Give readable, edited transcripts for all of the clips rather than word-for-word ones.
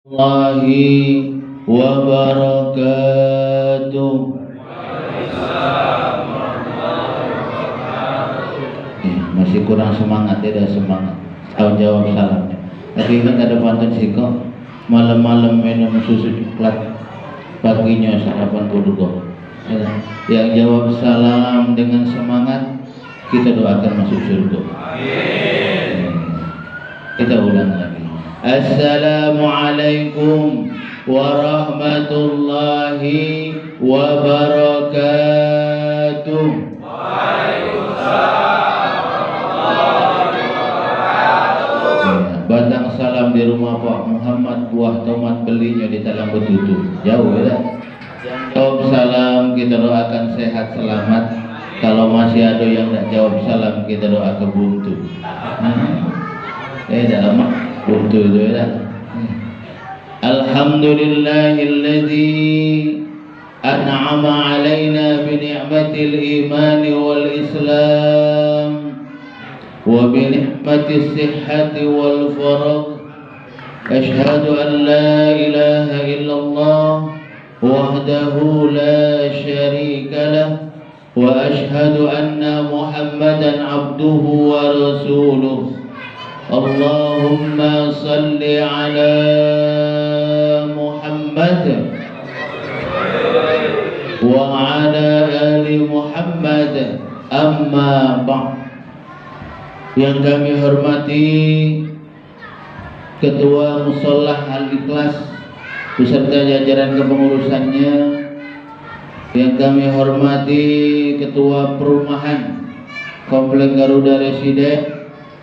Warahmatullahi wabarakatuh. Masih kurang semangat, tidak semangat. Tahu jawab salamnya. Tapi ingat ada pantun siko, malam-malam minum susu coklat, paginya sarapan burgo. Yang jawab salam dengan semangat, kita doakan masuk surga. Kita ulang lagi. Assalamualaikum warahmatullahi wabarakatuh. Batang salam di rumah Pak Muhammad, buah tomat belinya di Talang Betutu. Jauh ya. Jawab salam kita doakan sehat selamat. Kalau masih ada yang tidak jawab salam kita doakan buntu. Dalam buntu itu ya. Alhamdulillahilladzi an'ama alaina bi ni'matil iman wal islam wa bi ni'matis sihhati wal faragh. Ashhadu an la ilaha illallah wahdahu la syarika lah wa ashhadu anna Muhammadan abduhu wa rasuluh. Allahumma salli ala Muhammad wa ala ali Muhammad, amma ba'd. Yang kami hormati Ketua Musholah Al-Ikhlas beserta jajaran kepengurusannya, yang kami hormati Ketua Perumahan Komplek Garuda Residen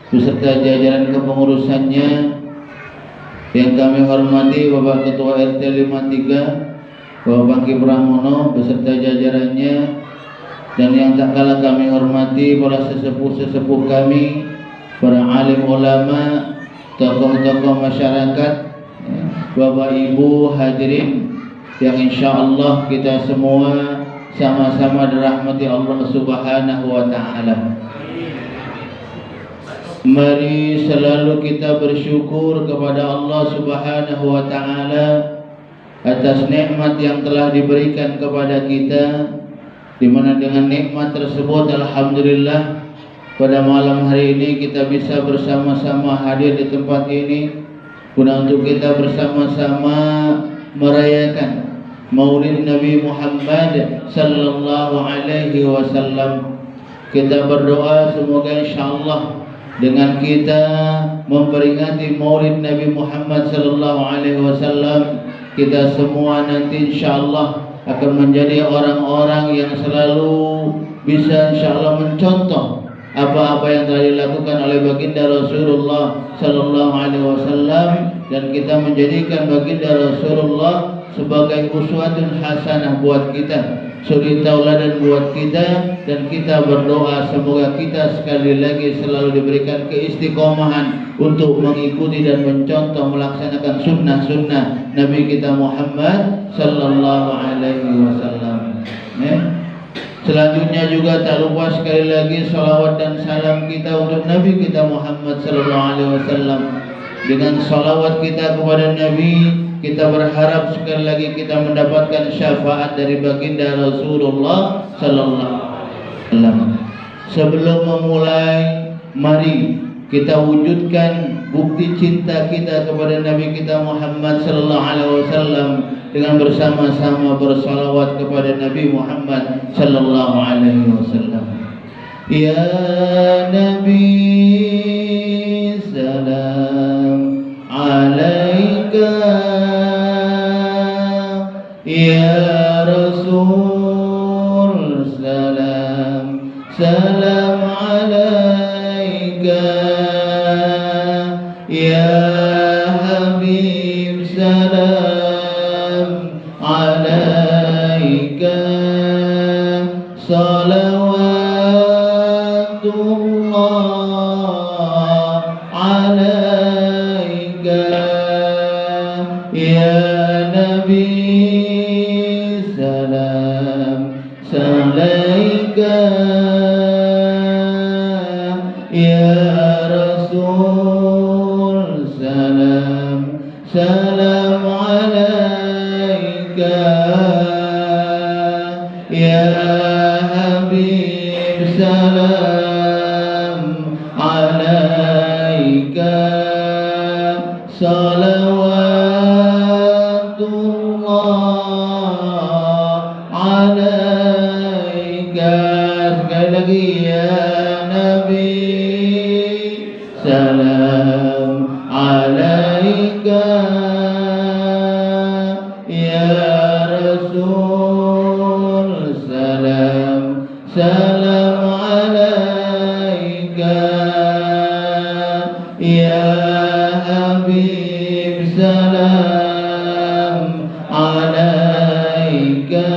beserta jajaran kepengurusannya, yang kami hormati Bapak Ketua RT 53 Bapak Bangki Pramono beserta jajarannya, dan yang tak kalah kami hormati para sesepuh-sesepuh kami, para alim ulama, tokoh-tokoh masyarakat, Bapak Ibu hadirin yang insya Allah kita semua sama-sama dirahmati Allah Subhanahu wa Ta'ala. Mari selalu kita bersyukur kepada Allah Subhanahu wa Ta'ala atas nikmat yang telah diberikan kepada kita, di mana dengan nikmat tersebut alhamdulillah pada malam hari ini kita bisa bersama-sama hadir di tempat ini guna untuk kita bersama-sama merayakan Maulid Nabi Muhammad sallallahu alaihi wasallam. Kita berdoa semoga insyaallah dengan kita memperingati Maulid Nabi Muhammad sallallahu alaihi wasallam, kita semua nanti insyaallah akan menjadi orang-orang yang selalu bisa insyaallah mencontoh apa-apa yang telah dilakukan oleh baginda Rasulullah sallallahu alaihi wasallam, dan kita menjadikan baginda Rasulullah sebagai uswatun hasanah buat kita, suri tauladan buat kita, dan kita berdoa semoga kita sekali lagi selalu diberikan keistiqomahan untuk mengikuti dan mencontoh melaksanakan sunnah-sunnah Nabi kita Muhammad sallallahu alaihi wasallam. Selanjutnya juga tak lupa sekali lagi salawat dan salam kita untuk Nabi kita Muhammad sallallahu alaihi wasallam. Dengan salawat kita kepada Nabi, kita berharap sekali lagi kita mendapatkan syafaat dari baginda Rasulullah sallallahu alaihi wasallam. Sebelum memulai, mari kita wujudkan bukti cinta kita kepada Nabi kita Muhammad sallallahu alaihi wasallam dengan bersama-sama bersalawat kepada Nabi Muhammad sallallahu alaihi wasallam. Ya Nabi salam alaika, ya Rasul salam salam alaika, ya Habib salam alaika, salawatullah alaika, ya Nabi salam salaika, ya Rasul salam salam alaika ya Habib, salam alaika, salawatullah alaika. Sekali lagi, ya Nabi, salam alaika, ya Rasul, salam alaika, ya Habib, salam alaika,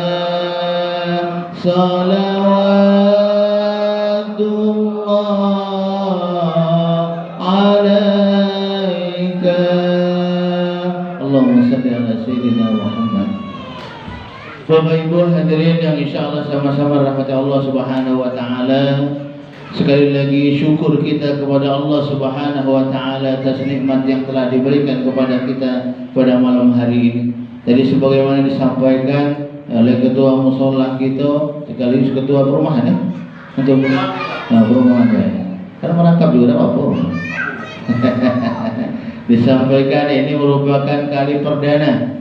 salawatullah alaika. Allahumma salli ala sayyidina Muhammad. Bapak Ibu hadirin yang insyaallah sama-sama rahmati Allah Subhanahu wa taala. Sekali lagi syukur kita kepada Allah Subhanahu wa taala atas nikmat yang telah diberikan kepada kita pada malam hari ini. Jadi sebagaimana disampaikan oleh ketua mushola kita, sekaligus ketua perumahan ya, untuk perumahan ya, karena merangkap juga apa. Disampaikan ini merupakan kali perdana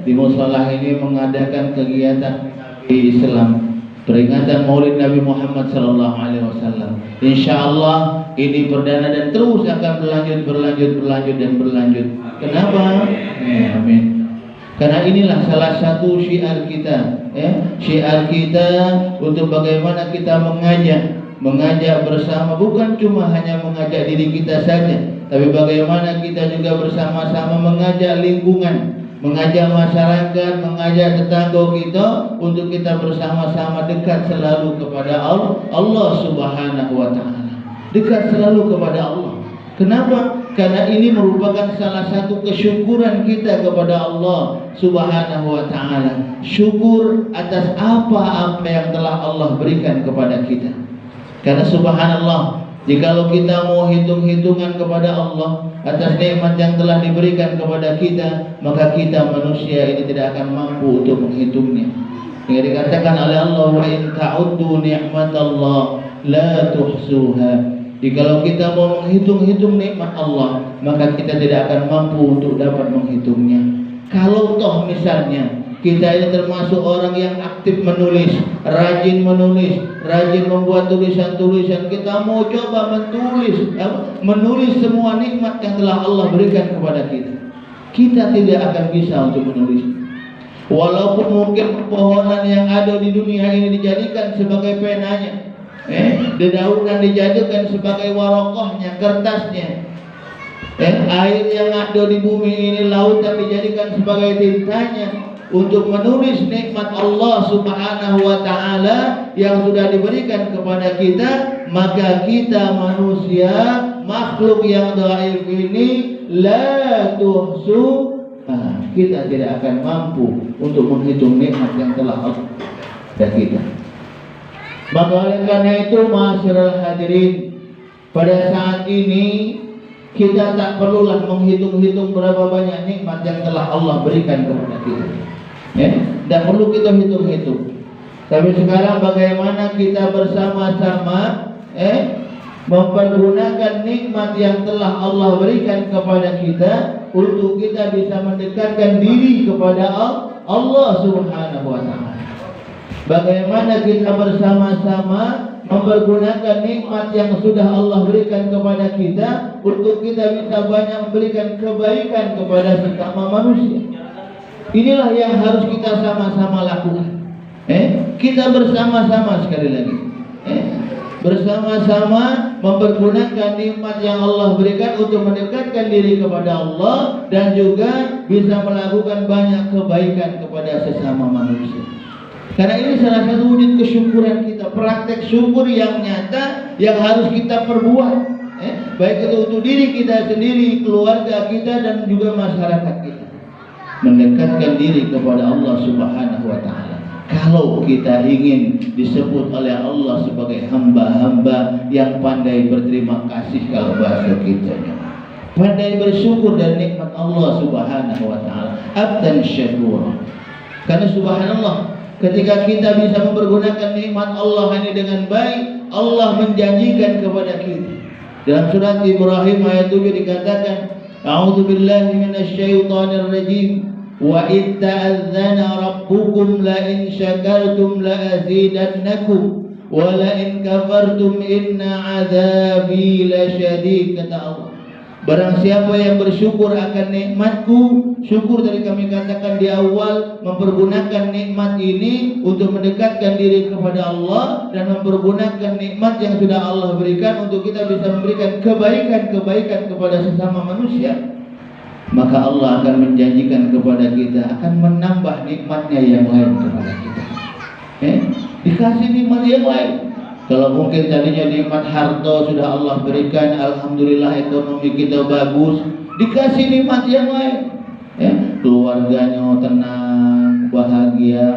di mushola ini mengadakan kegiatan Islam peringatan Maulid Nabi Muhammad sallallahu alaihi wasallam. Insyaallah ini perdana dan terus akan berlanjut. Kenapa? Amin. Karena inilah salah satu syiar kita, syiar kita untuk bagaimana kita mengajak bersama, bukan cuma hanya mengajak diri kita saja, tapi bagaimana kita juga bersama-sama mengajak lingkungan, mengajak masyarakat, mengajak tetangga kita untuk kita bersama-sama dekat selalu kepada Allah Subhanahu wa taala. Dekat selalu kepada Allah. Kenapa? Karena ini merupakan salah satu kesyukuran kita kepada Allah Subhanahu wa taala. Syukur atas apa-apa yang telah Allah berikan kepada kita. Karena subhanallah, jikalau kita mau hitung-hitungan kepada Allah atas nikmat yang telah diberikan kepada kita, maka kita manusia ini tidak akan mampu untuk menghitungnya. Yang dikatakan oleh Allah, wa in ta'uddu ni'matallah la tuhsuha. Jikalau kita mau menghitung-hitung nikmat Allah, maka kita tidak akan mampu untuk dapat menghitungnya. Kalau toh misalnya kita ini termasuk orang yang aktif menulis, rajin membuat tulisan-tulisan, kita mau coba menulis semua nikmat yang telah Allah berikan kepada kita, kita tidak akan bisa untuk menulis. Walaupun mungkin pepohonan yang ada di dunia ini dijadikan sebagai penanya, dedaunan dijadikan sebagai warokohnya, kertasnya, air yang ada di bumi ini, lautan dijadikan sebagai tintanya untuk menulis nikmat Allah Subhanahu wa taala yang sudah diberikan kepada kita. Maka kita manusia, makhluk yang dhaif ini, la tuhsu, kita tidak akan mampu untuk menghitung nikmat yang telah Allah berikan kita. Maka oleh karena itu, ma'asyiral hadirin, pada saat ini kita tak perlulah menghitung-hitung berapa banyak nikmat yang telah Allah berikan kepada kita. Tidak perlu kita hitung-hitung. Tapi sekarang bagaimana kita bersama-sama mempergunakan nikmat yang telah Allah berikan kepada kita untuk kita bisa mendekatkan diri kepada Allah Subhanahu wa taala. Bagaimana kita bersama-sama mempergunakan nikmat yang sudah Allah berikan kepada kita untuk kita bisa banyak memberikan kebaikan kepada sesama manusia. Inilah yang harus kita sama-sama lakukan. Kita bersama-sama, sekali lagi, bersama-sama mempergunakan nikmat yang Allah berikan untuk mendekatkan diri kepada Allah dan juga bisa melakukan banyak kebaikan kepada sesama manusia. Karena ini salah satu wujud kesyukuran kita, praktek syukur yang nyata yang harus kita perbuat, baik itu untuk diri kita sendiri, keluarga kita, dan juga masyarakat kita. Mendekatkan diri kepada Allah Subhanahu wa taala. Kalau kita ingin disebut oleh Allah sebagai hamba-hamba yang pandai berterima kasih, kalau bahasa kita, pandai bersyukur dan nikmat Allah Subhanahu wa taala. abdan syakura. Karena subhanallah, ketika kita bisa mempergunakan nikmat Allah ini dengan baik, Allah menjanjikan kepada kita. Dalam surat Ibrahim ayat 7 dikatakan, A'udzu billahi minasyaitonir rajim. Wa id ta'adzana rabbukum la in syakartum la azidannakum wa la in kafartum inna 'adzabi lasyadid, kata Allah. Barang siapa yang bersyukur akan nikmatku, syukur dari kami katakan di awal, mempergunakan nikmat ini untuk mendekatkan diri kepada Allah dan mempergunakan nikmat yang sudah Allah berikan untuk kita bisa memberikan kebaikan-kebaikan kepada sesama manusia, maka Allah akan menjanjikan kepada kita akan menambah nikmatnya yang lain kepada kita. Dikasih nikmat yang lain. Kalau mungkin tadinya nikmat harta sudah Allah berikan, alhamdulillah ekonomi kita bagus, dikasih nikmat yang lain, keluarganya tenang, bahagia,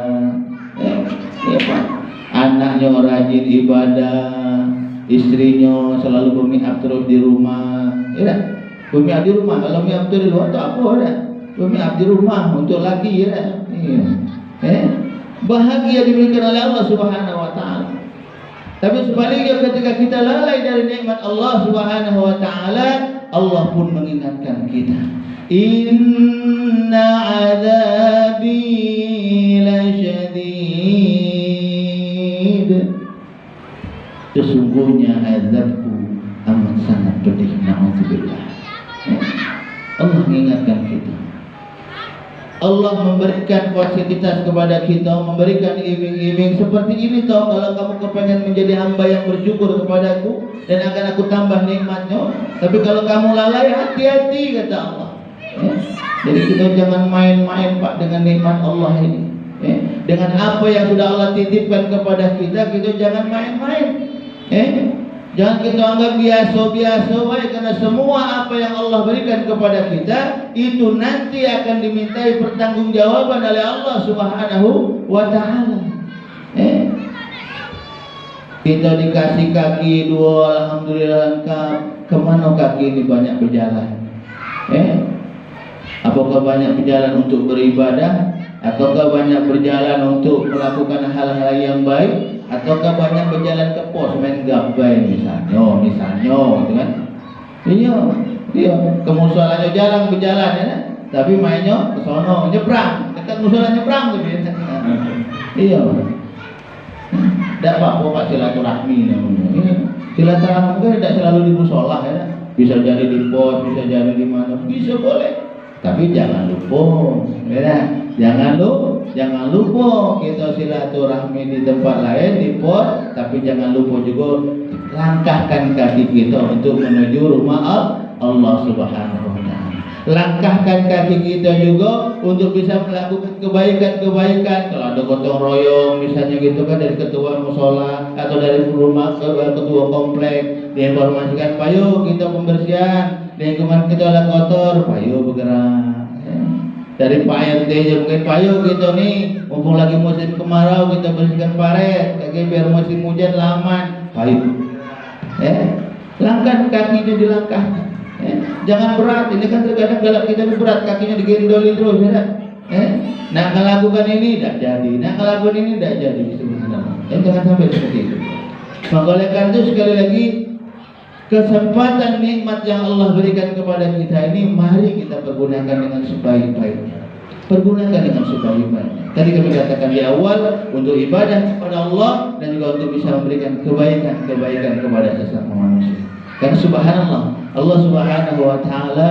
anaknya rajin ibadah, istrinya selalu bermiap terus di rumah, bermiap di rumah. Kalau miap di luar tak apa, bermiap di rumah untuk laki, bahagia diberikan oleh Allah Subhanahu Wa Taala. Tapi sebaliknya ketika kita lalai dari nikmat Allah Subhanahu Wa Taala, Allah pun mengingatkan kita, Inna azabi lasyadid. Sesungguhnya azabku amat sangat pedih. Na'udzubillah. Allah mengingatkan kita. Allah memberikan fasilitas kepada kita, memberikan iming-iming seperti ini toh. Kalau kamu kepengen menjadi hamba yang bersyukur kepadaku dan akan aku tambah nikmatnya. Tapi kalau kamu lalai, hati-hati, kata Allah. Jadi kita jangan main-main Pak dengan nikmat Allah ini. Dengan apa yang sudah Allah titipkan kepada kita, kita jangan main-main. Jangan kita anggap biasa-biasa baik, karena semua apa yang Allah berikan kepada kita itu nanti akan dimintai pertanggungjawaban oleh Allah Subhanahu Wa Taala. Kita dikasih kaki dua, alhamdulillah lengkap. Kemana kaki ini banyak berjalan? Apakah banyak berjalan untuk beribadah, ataukah banyak berjalan untuk melakukan hal-hal yang baik, ataukah banyak berjalan ke pos main gabai misalnya gitu kan? Iya, ke musolanya jarang berjalan ya, tapi mainnya ke sono nyebrang, dekat musola nyebrang tuh dia. Iya. Tidak apa-apa Pak, silaturahmi namanya. Silaturahmi kan tidak selalu di musola ya. Bisa jadi di pos, bisa jadi di mana, bisa boleh. Tapi jangan lupa, jangan lupa kita silaturahmi di tempat lain, di pos. Tapi jangan lupa juga langkahkan kaki kita untuk menuju rumah Allah Subhanahu Wa Taala. Langkahkan kaki kita juga untuk bisa melakukan kebaikan-kebaikan. Kalau ada gotong royong misalnya gitu kan, dari ketua musola atau dari rumah ketua komplek diinformasikan, payo kita pembersihan lingkungan kita lah kotor, payo bergerak. Dari Pak RT mungkin, payo kita nih mumpung lagi musim kemarau kita bersihkan paret, biar musim hujan laman, payo. Langkah kaki itu dilangkahkan. Jangan berat, ini kan terkadang galak kita berat, kakinya digendoli terus ya. Nah melakukan ini tidak jadi, nah melakukan ini tidak jadi, subhanallah. Jangan sampai seperti itu. Maka oleh karena itu sekali lagi, kesempatan nikmat yang Allah berikan kepada kita ini mari kita pergunakan dengan sebaik-baiknya. Pergunakan dengan sebaik-baiknya. Tadi kami katakan di awal, untuk ibadah kepada Allah dan juga untuk bisa memberikan kebaikan-kebaikan kepada sesama manusia. Karena subhanallah, Allah Subhanahu Wa Taala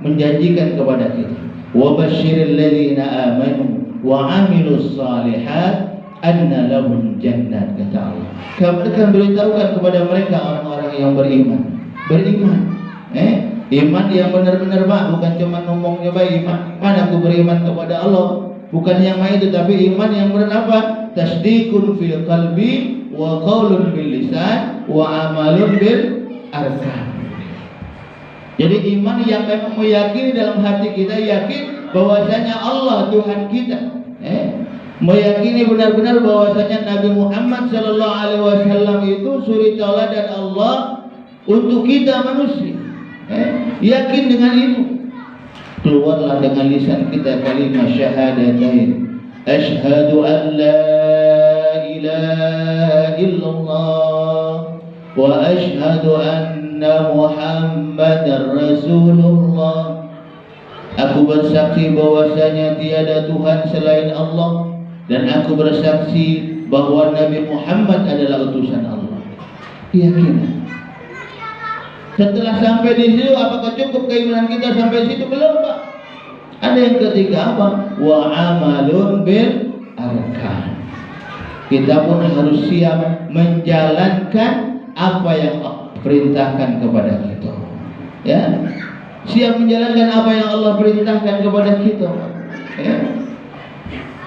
menjanjikan kepada kita, wa basyiril ladzina amanu wa amilus shalihat anna lahum jannat, kata Allah. Kabarkan, beritahukan kepada mereka orang-orang yang beriman. Iman yang benar-benar Pak, bukan cuma ngomongnya baik, iman aku beriman kepada Allah, bukan yang main itu, tapi iman yang benar apa? Tasdiqun fil qalbi wa qaulun bil lisan wa amalun bil arkan. Jadi iman yang memang meyakini dalam hati kita, yakin bahwasanya Allah Tuhan kita, meyakini benar-benar bahwasanya Nabi Muhammad sallallahu alaihi wasallam itu suri tauladan Allah untuk kita manusia. Yakin dengan itu. keluarlah dengan lisan kita kalimat syahadatain. Asyhadu an la ilaha illallah wa asyhadu anna Muhammadar Rasulullah. Aku bersaksi bahwasanya tiada Tuhan selain Allah, dan aku bersaksi bahwa Nabi Muhammad adalah utusan Allah. Keyakinan. Setelah sampai di situ, apakah cukup keimanan kita sampai situ? Belum, Pak. Ada yang ketiga apa? Wa amalun bil arkan. Kita pun harus siap menjalankan apa yang Allah perintahkan kepada kita. Ya, siap menjalankan apa yang Allah perintahkan kepada kita. Ya.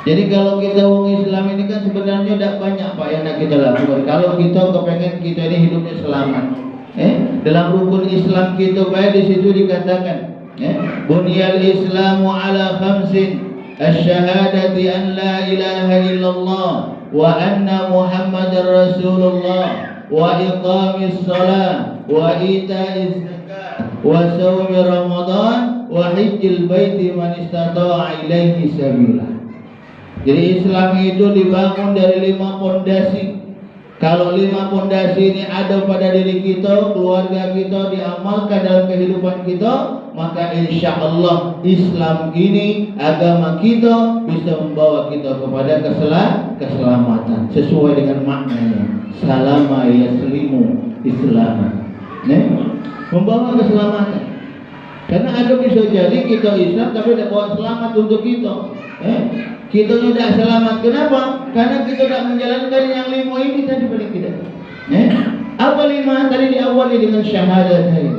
Jadi kalau kita orang Islam ini kan sebenarnya tidak banyak Pak yang nak kita lakukan. Kalau kita kepengen kita ini hidupnya selamat. Dalam rukun Islam kita baik di situ dikatakan, Bunyal Islamu ala khamsin, asyhadati an la ilaha illallah wa anna Muhammadar Rasulullah wa iqamis shalah wa ita'iz zakat wa shaumi Ramadan wa hajjil baiti man istata'a ilaihi sabila. Jadi Islam itu dibangun dari 5 pondasi. Kalau 5 pondasi ini ada pada diri kita, keluarga kita, diamalkan dalam kehidupan kita, maka insya Allah Islam ini, agama kita, bisa membawa kita kepada keselamatan sesuai dengan maknanya. Salama yaslimu Islam, membawa keselamatan. Karena ada bisa jadi kita Islam tapi tidak bawa selamat untuk kita. Kita tidak selamat. Kenapa? Karena kita tidak menjalankan yang 5 ini tadi paling tidak. Apa 5? Tadi diawali dengan syahadatain.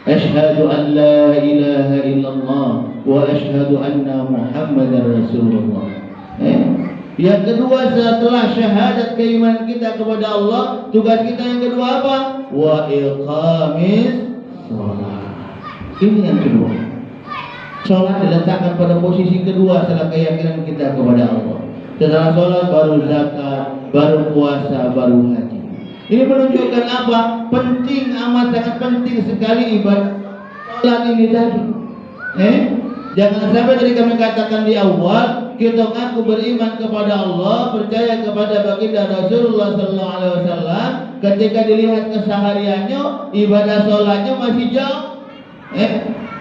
Asyhadu an la ilaha illallah wa asyhadu anna Muhammadar Rasulullah. Yang kedua, setelah syahadat keimanan kita kepada Allah, tugas kita yang kedua apa? Wa iqamis shalah. Ini yang kedua. Sholat diletakkan pada posisi kedua setelah keyakinan kita kepada Allah. Setelah sholat baru zakat, baru puasa, baru haji. Ini menunjukkan apa? Penting, amat sangat penting sekali ibadah sholat ini tadi. Jangan sampai tadi kami katakan di awal, kita ngaku beriman kepada Allah, percaya kepada baginda Rasulullah SAW. Ketika dilihat kesehariannya, ibadah sholatnya masih jauh.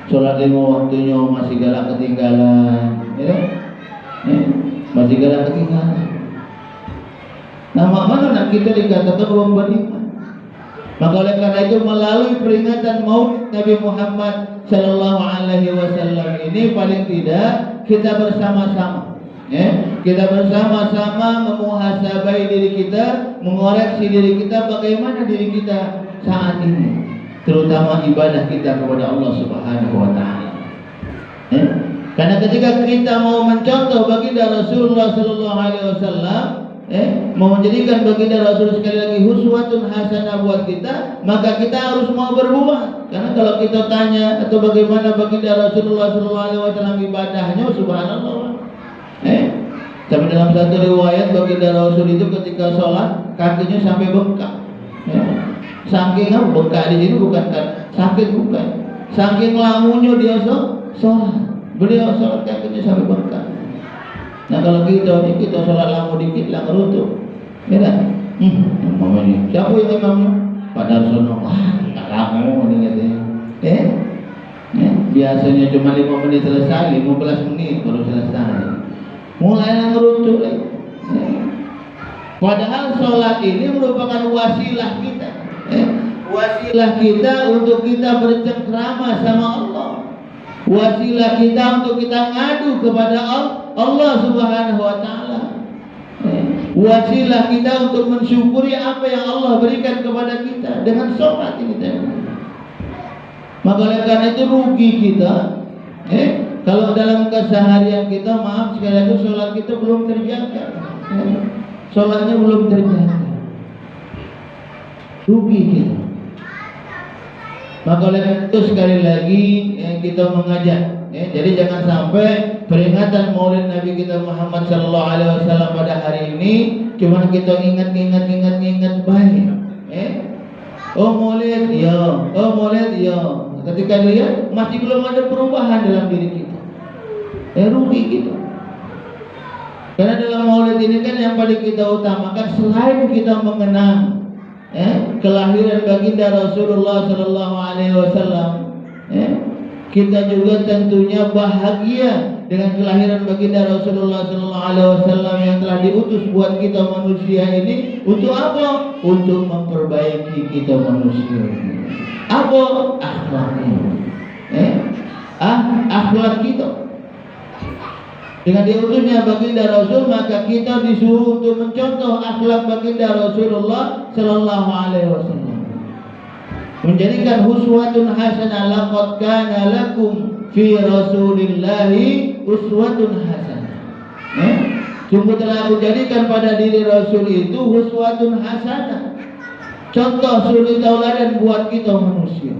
Sholat 5 waktunya masih galak ketinggalan, masih galak ketinggalan. Nah, mana nak kita dikatakan orang beriman? Maka oleh karena itu melalui peringatan Maulid Nabi Muhammad Sallallahu Alaihi Wasallam ini paling tidak kita bersama-sama, kita bersama-sama memuhasabai diri kita, mengoreksi diri kita, bagaimana diri kita saat ini, terutama ibadah kita kepada Allah Subhanahu wa taala. Karena ketika kita mau mencontoh baginda Rasulullah sallallahu alaihi wasallam, mau menjadikan baginda Rasul sekali lagi uswatun hasanah buat kita, maka kita harus mau berbuat. Karena kalau kita tanya atau bagaimana baginda Rasulullah sallallahu alaihi wasallam ibadahnya, subhanallah. Sampai dalam satu riwayat baginda Rasul itu ketika sholat kakinya sampai bengkak. Saking apa? Bengkak di sini bukan kan sakit, bukan. Saking lamunya dia sholat. Beliau sholat kakinya sampai bengkak. Nah kalau kita sholat lamu dikit lah kerutuk. Ya kan? Mamanya. Siapa yang imamnya? Pak Darsono. Wah, tak lamu ini katanya. Biasanya cuma 5 menit selesai, 15 menit baru selesai. Mulai ngerutuk lagi. Padahal sholat ini merupakan wasilah kita. Wasilah kita untuk kita bercengkrama sama Allah. Wasilah kita untuk kita ngadu kepada Allah Subhanahu wa taala. Wasilah kita untuk mensyukuri apa yang Allah berikan kepada kita dengan sholat ini tadi. Maka oleh karena itu rugi kita kalau dalam keseharian kita, maaf sekali lagi, sholat kita belum terjaga. Sholatnya belum terjaga, rugi kita. Maka oleh itu sekali lagi kita mengajak, jadi jangan sampai peringatan Maulid Nabi kita Muhammad Sallallahu Alaihi Wasallam pada hari ini cuma kita ingat baik. Oh Maulid ya, ketika lihat masih belum ada perubahan dalam diri kita, rugi kita. Karena dalam maulid ini kan yang paling kita utamakan selain kita mengenang kelahiran baginda Rasulullah Sallallahu Alaihi Wasallam, kita juga tentunya bahagia dengan kelahiran baginda Rasulullah Sallallahu Alaihi Wasallam yang telah diutus buat kita manusia ini. Untuk apa? Untuk memperbaiki kita manusia ini. Apa? Akhlaknya, akhlak kita. Dengan diutusnya baginda Rasul, maka kita disuruh untuk mencontoh akhlak baginda Rasulullah Sallallahu Alaihi Wasallam, menjadikan uswatun hasanah. Laqad kana lakum fi Rasulillahi uswatun hasanah. Sungguh telah aku jadikan pada diri Rasul itu uswatun hasanah, contoh suri tauladan buat kita manusia.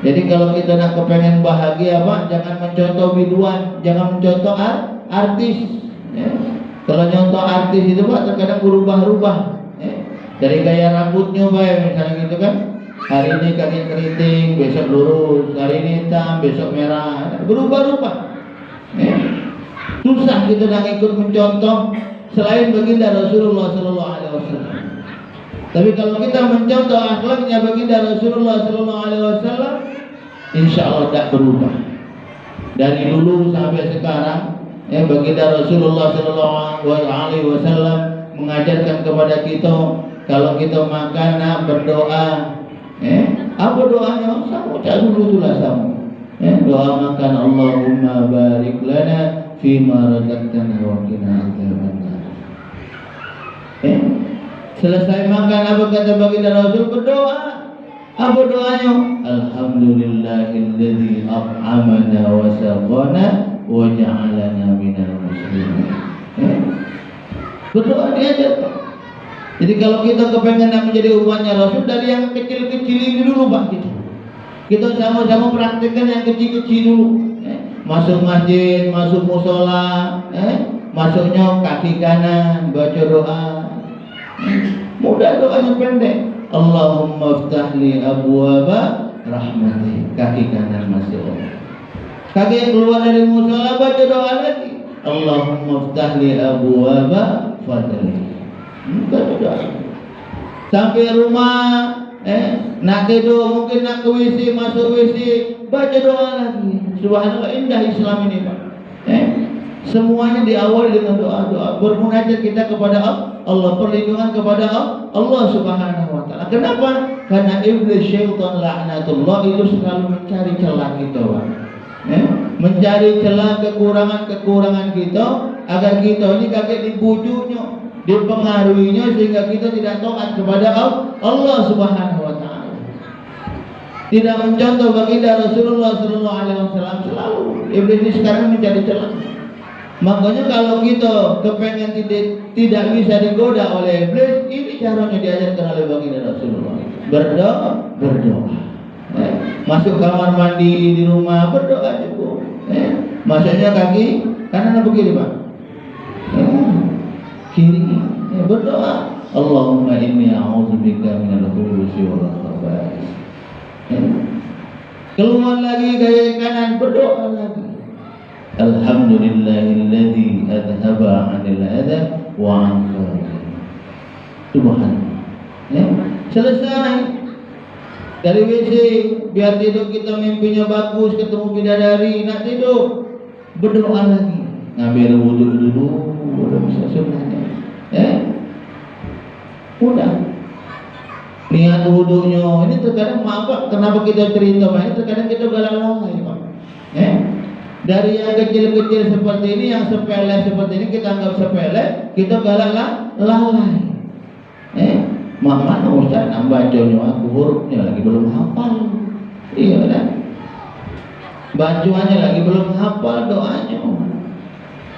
Jadi kalau kita nak kepengen bahagia, Pak, jangan mencontoh biduan, jangan mencontoh artis. Kalau nyontoh artis itu, Pak, terkadang berubah-ubah. Dari gaya rambutnya, Pak, misalnya gitu kan. Hari ini kaki keriting, besok lurus, hari ini hitam, besok merah, berubah-ubah. Susah kita nak ikut mencontoh selain baginda Rasulullah Sallallahu Alaihi Wasallam. Tapi kalau kita mencontoh akhlaknya baginda Rasulullah Sallallahu Alaihi Wasallam, insya Allah tak berubah. Dari dulu sampai sekarang, baginda Rasulullah Sallallahu Alaihi Wasallam mengajarkan kepada kita, kalau kita makan nak berdoa. Apa doanya? Sama cak dulu itulah sama. Doa makan, Allahumma barik lana fima razaqtana wa qina adzabannar. Selesai makan, apa kata baginda Rasul? Berdoa. Apa doanya? Alhamdulillahilladzi at'amana wa saqana wa ja'alana minal muslimin. Berdoa diajar. Jadi kalau kita kepengen menjadi umatnya Rasul, dari yang kecil-kecil ini dulu, Pak, kita sama-sama praktekkan yang kecil-kecil dulu. Masuk masjid, masuk musola, masuknya kaki kanan, baca doa. Mudah doanya pendek. Allahumma ftahli abwaba rahmati, kaki kanan masuk. Kaki yang keluar dari musola baca doa lagi. Allahumma ftahli abwaba fadli. Baca doa. Sampai rumah, nak tidur, mungkin nak ke WC, masuk WC, baca doa lagi. Subhanallah, indah Islam ini, Pak. Semuanya diawali dengan doa-doa, bermunajat kita kepada Allah, perlindungan kepada Allah Subhanahu wa taala. Kenapa? Karena iblis syaitan laknatullah itu selalu mencari celah kita, Pak. Mencari celah kekurangan-kekurangan kita agar kita ini kakek dibujuknya, dipengaruhinya, sehingga kita tidak taat kepada Allah Subhanahu wa taala. Tidak mencontoh baginda Rasulullah Sallallahu Alaihi Wasallam. Selalu iblis ini sekarang mencari celah. Makanya kalau kita kepengen tidak bisa digoda oleh iblis, ini caranya diajarkan oleh baginda Rasulullah. Berdoa. Masuk kamar mandi di rumah, berdoa juga. Masuknya kaki kanan atau kiri, Pak? Kiri. Berdoa. Allahumma inni a'udzubika minal khubuthi wal khaba'ith. Keluar lagi gaya kanan, berdoa lagi. Alhamdulillahilladzi adhaba 'anil adha wa 'anfa'ani. Subhanallah. Selesai dari WC, biar tidur kita mimpinya bagus, ketemu bidadari, nak tidur, berdoa lagi. Ngambil wudu dulu, udah bisa sunnahnya. Udah. Niat wudunya, ini terkadang maaf, kenapa kita cerita banyak, terkadang kita galau-galau, Pak. Dari yang kecil-kecil seperti ini, yang sepele seperti ini kita anggap sepele, kita galak lalai. Mana Ustaz nak bacanya, aku hurufnya lagi belum hafal. Iya kan? Bacaannya lagi belum hafal,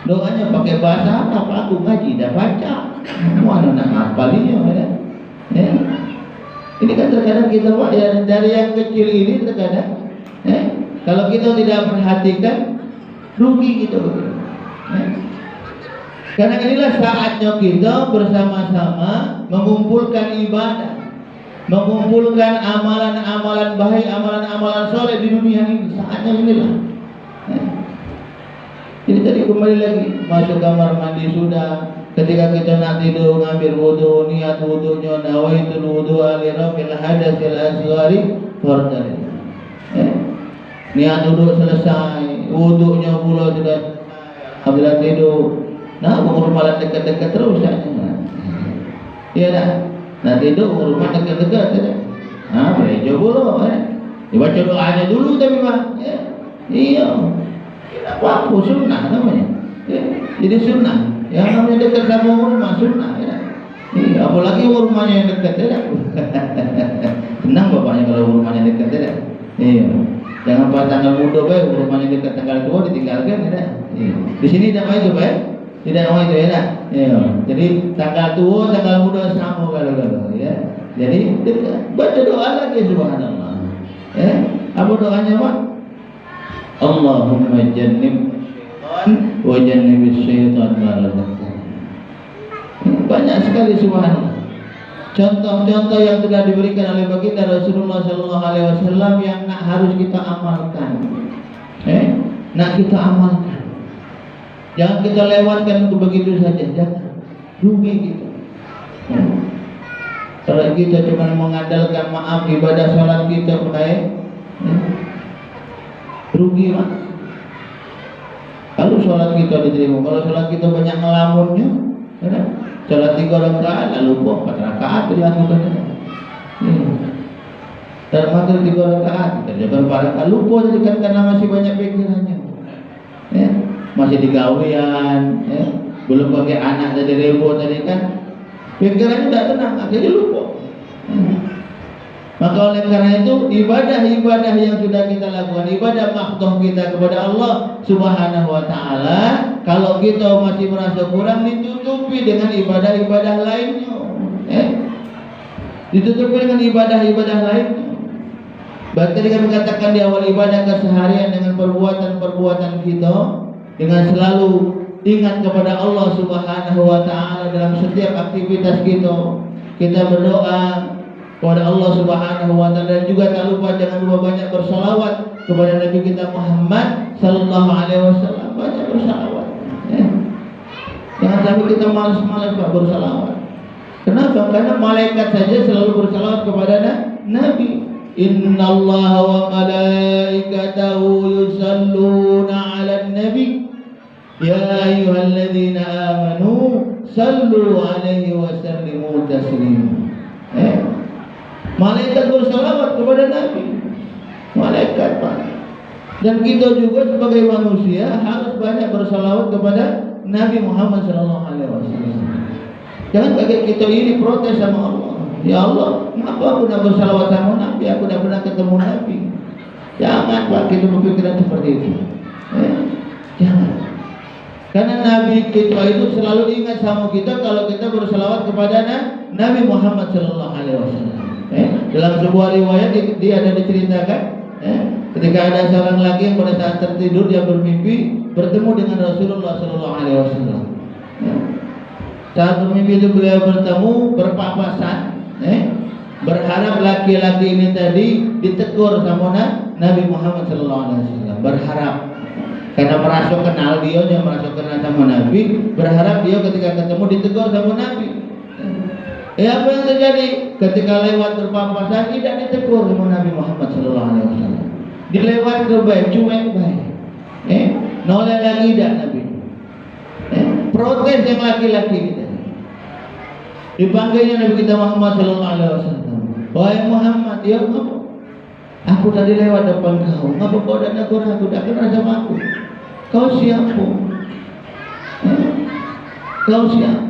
doanya pakai bahasa Arab, aku ngaji dah baca. Mana nak hafalnya, kan? Ini kan terkadang kita, Pak, ya, dari yang kecil ini terkadang, kalau kita tidak perhatikan, rugi kita. Karena inilah saatnya kita bersama-sama mengumpulkan ibadah. mengumpulkan amalan-amalan baik, amalan-amalan soleh di dunia ini. Saatnya inilah. Jadi tadi kembali lagi masuk kamar mandi sudah. Ketika kita nak tidur ngambil wudu, niat wudunya nawaitul wudu'a li raf'il hadatsil asghari fardhu. Niat wudu selesai, wudunya pula sudah habis tidur. Nah, rumah dekat-dekat terus saja. Iya dah. Nah tidur rumah dekat-dekat saja. Nah, boleh coba dibaca doanya dulu tapi Pak. Iya. Tidak apa-apa, sunnah namanya. Jadi sunnah. Yang namanya dekat sama rumah sunnah ya. Iya, apalagi rumahnya yang dekat ya. Senang bapaknya kalau rumahnya dekat ya. Iya. Jangan pas tanggal muda baik rumahnya dekat, tanggal tua ditinggalkan ya. Iya. Di sini tidak mau itu baik. Tidak mau itu ya. Iya. Jadi tanggal tua, tanggal muda sama kalau ya. Jadi dekat. Baca doa lagi subhanallah. Ya. Apa doanya Pak? Allahumma jannib wa jannibis syaitan ma razaqtana. Banyak sekali subhanallah. Contoh-contoh yang sudah diberikan oleh baginda Rasulullah sallallahu alaihi wasallam yang harus kita amalkan. Nak kita amalkan. Jangan kita lewatkan begitu saja, jangan. Rugi kita. Kalau kita cuma mengandalkan maaf ibadah salat kita baik, rugi Mas. Kalau sholat kita diterima, kalau sholat kita banyak ngelamunnya, ya, sholat 3 rakaat lalu 4 rakaat dilakukan. Termasuk 3 rakaat, kerjakan para lupa tadi kan karena masih banyak pikirannya, ya, masih digawean, ya, belum pakai anak jadi rebo tadi kan, pikirannya tidak tenang, akhirnya lupa. Maka oleh karena itu ibadah-ibadah yang sudah kita lakukan, ibadah makhdoh kita kepada Allah Subhanahu wa taala, kalau kita masih merasa kurang ditutupi dengan ibadah-ibadah lainnya. Ditutupi dengan ibadah-ibadah lainnya. Bahkan tadi kami katakan di awal ibadah keseharian dengan perbuatan-perbuatan kita, dengan selalu ingat kepada Allah Subhanahu wa taala dalam setiap aktivitas kita. Kita berdoa kepada Allah Subhanahu wa taala dan juga tak lupa jangan lupa banyak bersalawat kepada Nabi kita Muhammad sallallahu alaihi wasallam, banyak bersalawat. Jangan sampai kita malas-malas Pak bersalawat. Kenapa? Karena malaikat saja selalu bersalawat kepada Nabi. Innallaha wa malaikatahu yusalluna 'alan nabi. Ya ayyuhalladzina amanu sallu 'alaihi wa sallimu taslima. Malaikat bersalawat kepada Nabi. Malaikat Pak. Dan kita juga sebagai manusia harus banyak bersalawat kepada Nabi Muhammad sallallahu alaihi wasallam. Jangan kaget kita ini protes sama Allah. Ya Allah, kenapa aku tidak bersalawat sama Nabi? Aku tidak pernah ketemu Nabi. Jangan Pak kita berpikiran seperti itu. Jangan. Karena Nabi kita itu selalu ingat sama kita kalau kita bersalawat kepada Nabi Muhammad sallallahu alaihi wasallam. Dalam sebuah riwayat dia ada diceritakan, ketika ada seorang laki yang pada saat tertidur dia bermimpi bertemu dengan Rasulullah sallallahu alaihi wasallam. Saat bermimpi itu beliau bertemu berpapasan, berharap laki-laki ini tadi ditegur sama Nabi Muhammad sallallahu alaihi wasallam. Berharap karena merasa kenal dia merasa kenal sama Nabi, berharap dia ketika ketemu ditegur sama Nabi. Apa yang terjadi ketika lewat berpapasan tidak ditegur sama Nabi Muhammad sallallahu alaihi wasallam. Dilewat ke baik, cuek baik. Noleh lagi dah Nabi. Protes yang laki-laki kita. Dipanggilnya Nabi kita Muhammad sallallahu alaihi wasallam. Wahai Muhammad, ya apa? Aku tadi lewat depan kau. Ngapa kau dan aku tak kenal sama aku? Kau siapa? Kau siapa?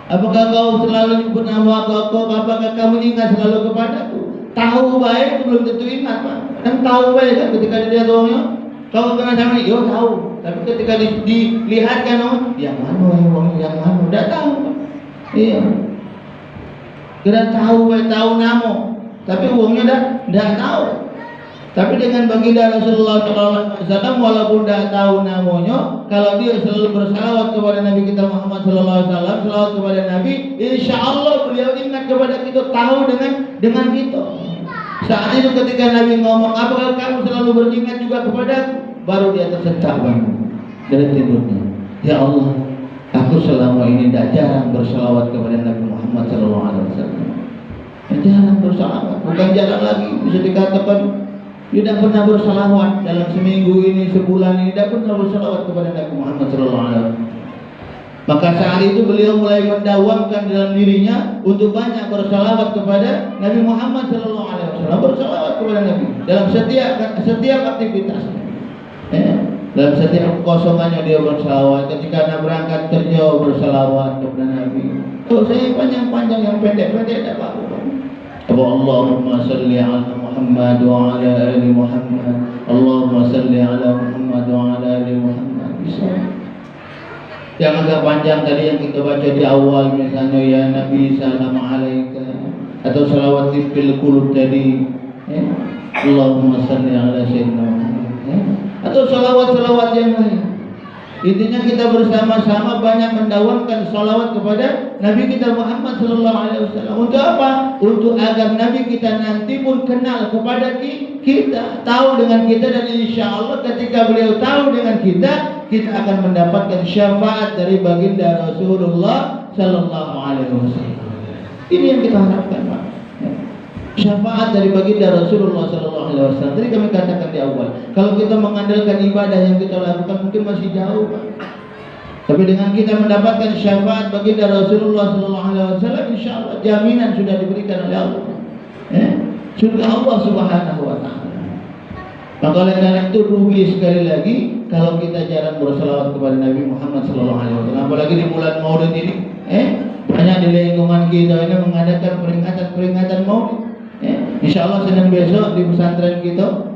Apakah kau selalu nyebut nama aku? Apakah kamu ingat selalu kepadaku? Tahu baik belum tentu ingat Pak. Kan tahu baik kan ketika dilihat orangnya, kau kenal sama dia, tahu. Tapi ketika dilihatkan orang, yang mana yang mana, tidak tahu Pak. Iya. Kira tahu baik tahu nama, tapi uangnya tidak tahu. Tapi dengan baginda Rasulullah SAW, walaupun tidak tahu namanya, kalau dia selalu bersalawat kepada Nabi kita Muhammad SAW, salawat kepada Nabi, insya Allah beliau ingat kepada kita, tahu dengan kita. Saat itu ketika Nabi ngomong, apakah kamu selalu beringat juga kepadaku? Baru dia tersentak bangun dari tidurnya. Ya Allah, aku selama ini tidak jarang bersalawat kepada Nabi Muhammad SAW. Jarang bersalawat, bukan jarang lagi, bisa dikatakan tidak pernah bersalawat dalam seminggu ini, sebulan ini, tidak pernah bersalawat kepada Nabi Muhammad SAW. Maka saat itu beliau mulai mendawamkan dalam dirinya untuk banyak bersalawat kepada Nabi Muhammad SAW. Bersalawat kepada Nabi dalam setiap aktivitasnya. Dalam setiap kekosongannya dia bersalawat. Ketika nak berangkat kerja bersalawat kepada Nabi. Oh, saya panjang-panjang, yang pendek-pendek tidak apa-apa. Allahumma salli ala Muhammad wa ala ali Muhammad. Allahumma salli ala Muhammad wa ala ali Muhammad. Bisa. Yang agak panjang tadi yang kita baca di awal, misalnya ya Nabi salam alaika, atau salawat fil qulub tadi, Allahumma salli ala sayyidina Muhammad, atau salawat-salawat yang lain. Intinya kita bersama-sama banyak mendawamkan salawat kepada Nabi kita Muhammad SAW. Untuk apa? Untuk agar Nabi kita nanti pun kenal kepada kita, tahu dengan kita, dan insya Allah ketika beliau tahu dengan kita akan mendapatkan syafaat dari baginda Rasulullah SAW. Ini yang kita harapkan, Pak. Syafaat dari baginda Rasulullah SAW. Tadi kami katakan di awal, kalau kita mengandalkan ibadah yang kita lakukan mungkin masih jauh, Pak. Tapi dengan kita mendapatkan syafaat baginda Rasulullah SAW, insya Allah jaminan sudah diberikan oleh Allah. Surga Allah Subhanahu Wa Taala. Maka oleh karena itu rugi sekali lagi kalau kita jarang bersalawat kepada Nabi Muhammad SAW. Apalagi di bulan Maulid ini, banyak di lingkungan kita ini mengadakan peringatan Maulid. Insya Allah Senin besok di pesantren kita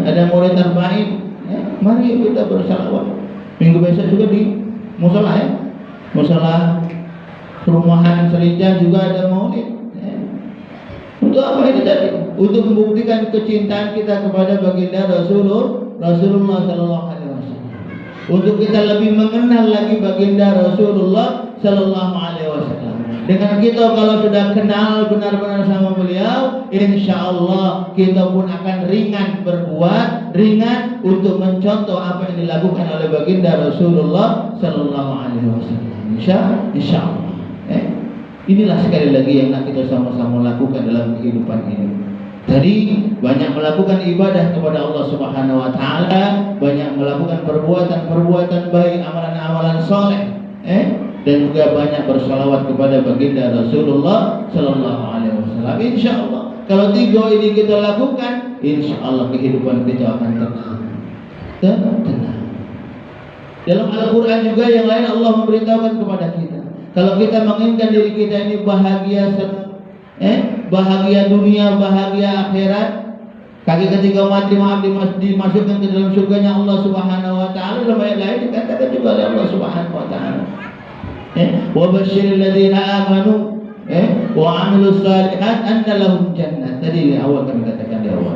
ada murid arba'in. Mari kita bersalawat. Minggu besok juga di musola, musola perumahan Serija juga ada maulid. Untuk apa ini tadi? Untuk membuktikan kecintaan kita kepada baginda Rasulullah SAW. Untuk kita lebih mengenal lagi baginda Rasulullah SAW. Dengan kita kalau sudah kenal benar-benar sama beliau, insya Allah kita pun akan ringan berbuat, ringan untuk mencontoh apa yang dilakukan oleh baginda Rasulullah SAW. Insya Allah. Inilah sekali lagi yang nak kita sama-sama lakukan dalam kehidupan ini. Tadi banyak melakukan ibadah kepada Allah Subhanahu Wa Taala, banyak melakukan perbuatan baik, amalan-amalan soleh, dan juga banyak bersalawat kepada baginda Rasulullah Sallallahu Alaihi Wasallam. Insya Allah, kalau tiga ini kita lakukan, insya Allah kehidupan kita akan tenang. Dalam Al-Quran juga yang lain Allah memberitahukan kepada kita, kalau kita menginginkan diri kita ini bahagia, bahagia dunia, bahagia akhirat, kaki ketika mati dimasukkan ke dalam surganya Allah Subhanahu Wa Taala. Dalam ayat lain dikatakan juga oleh Allah Subhanahu Wa Taala, wa basyiril ladzina amanu wa 'amilus shalihat anna lahum jannah. Tadi di awal kami katakan di awal.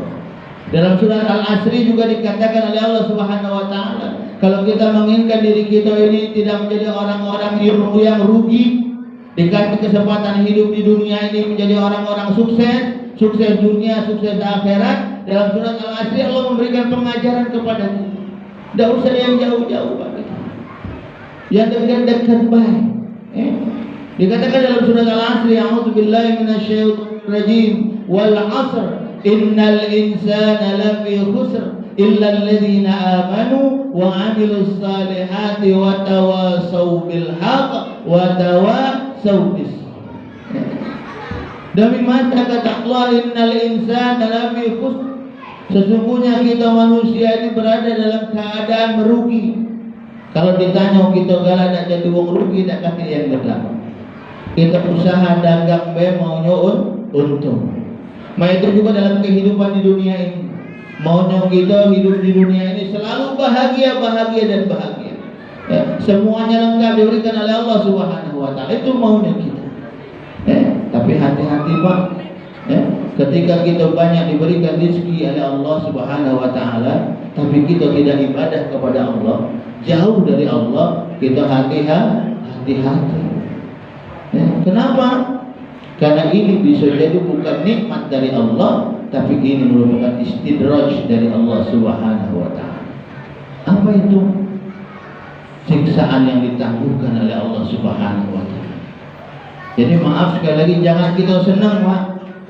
Dalam surat Al-Asri juga dikatakan oleh Allah Subhanahu Wa Taala, kalau kita menginginkan diri kita ini tidak menjadi orang-orang yang rugi, dikasih kesempatan hidup di dunia ini menjadi orang-orang sukses dunia, sukses akhirat. Dalam surat Al-Asri Allah memberikan pengajaran kepada kita. Tidak usah yang jauh-jauh, Pak. Yang dekat-dekat baik. Dikatakan dalam surat Al-Asri, a'udzubillahi minasyaitonir rajim, wal 'asr innal insana lafi khusr illa alladzina amanu wa 'amilus salihati wa tawasaw bil haqq wa tawasaw bis sabr. Demi masa kata Allah, innal insana lafi khusr, sesungguhnya kita manusia ini berada dalam keadaan merugi. Kalau ditanya kita galak nak jadi wong rugi, tak kata yang berlaku. Kita usaha dagang maunya untung. Itu juga dalam kehidupan di dunia ini. Maunya kita hidup di dunia ini selalu bahagia dan bahagia. Semuanya lengkap diberikan oleh Allah Subhanahu Wa Taala. Itu maunya kita. Tapi hati-hati, Pak. ketika kita banyak diberikan rezeki oleh Allah Subhanahu wa taala, tapi kita tidak ibadah kepada Allah, jauh dari Allah, kita hati-hati. Kenapa? Karena ini bisa jadi bukan nikmat dari Allah, tapi ini merupakan istidraj dari Allah Subhanahu wa taala. Apa itu? Siksaan yang ditangguhkan oleh Allah Subhanahu wa taala. Jadi maaf sekali lagi, jangan kita senang, Pak,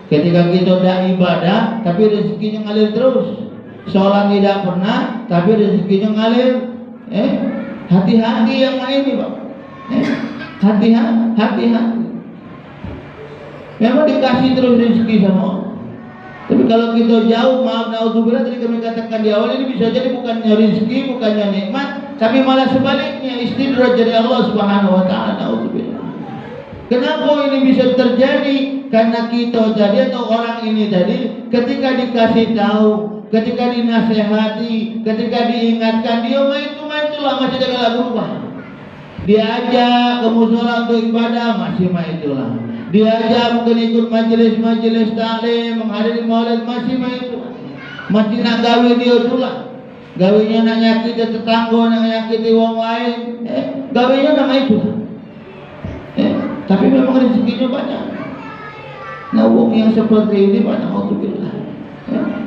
ketika kita tidak ibadah tapi rezekinya ngalir terus. Sholat tidak pernah tapi rezekinya ngalir. Hati-hati yang ini, Pak. Hati-hati. Memang dikasih terus rezeki sama Allah. Tapi kalau kita jauh, maaf naudzubillah, tadi kami katakan di awal, ini bisa jadi bukannya rezeki, bukannya nikmat, tapi malah sebaliknya istidraj dari Allah Subhanahu wa taala. Naudzubillah. Kenapa ini bisa terjadi? Karena kita tadi atau orang ini tadi ketika dikasih tahu, ketika dinasehati, ketika diingatkan, dia main-itulah masih segala berubah. Diajak ke mushola untuk ibadah, masih main-itulah. Diajak mungkin ikut majelis taklim, menghadiri maulid, masih main-itulah. Masih nak gawe dia tulah. Gawenya nak nyakiti tetangga, nak nyakiti wong lain, gawenya nak main-itulah. Tapi memang rezekinya banyak. Nah, wong yang seperti ini banyak, alhamdulillah,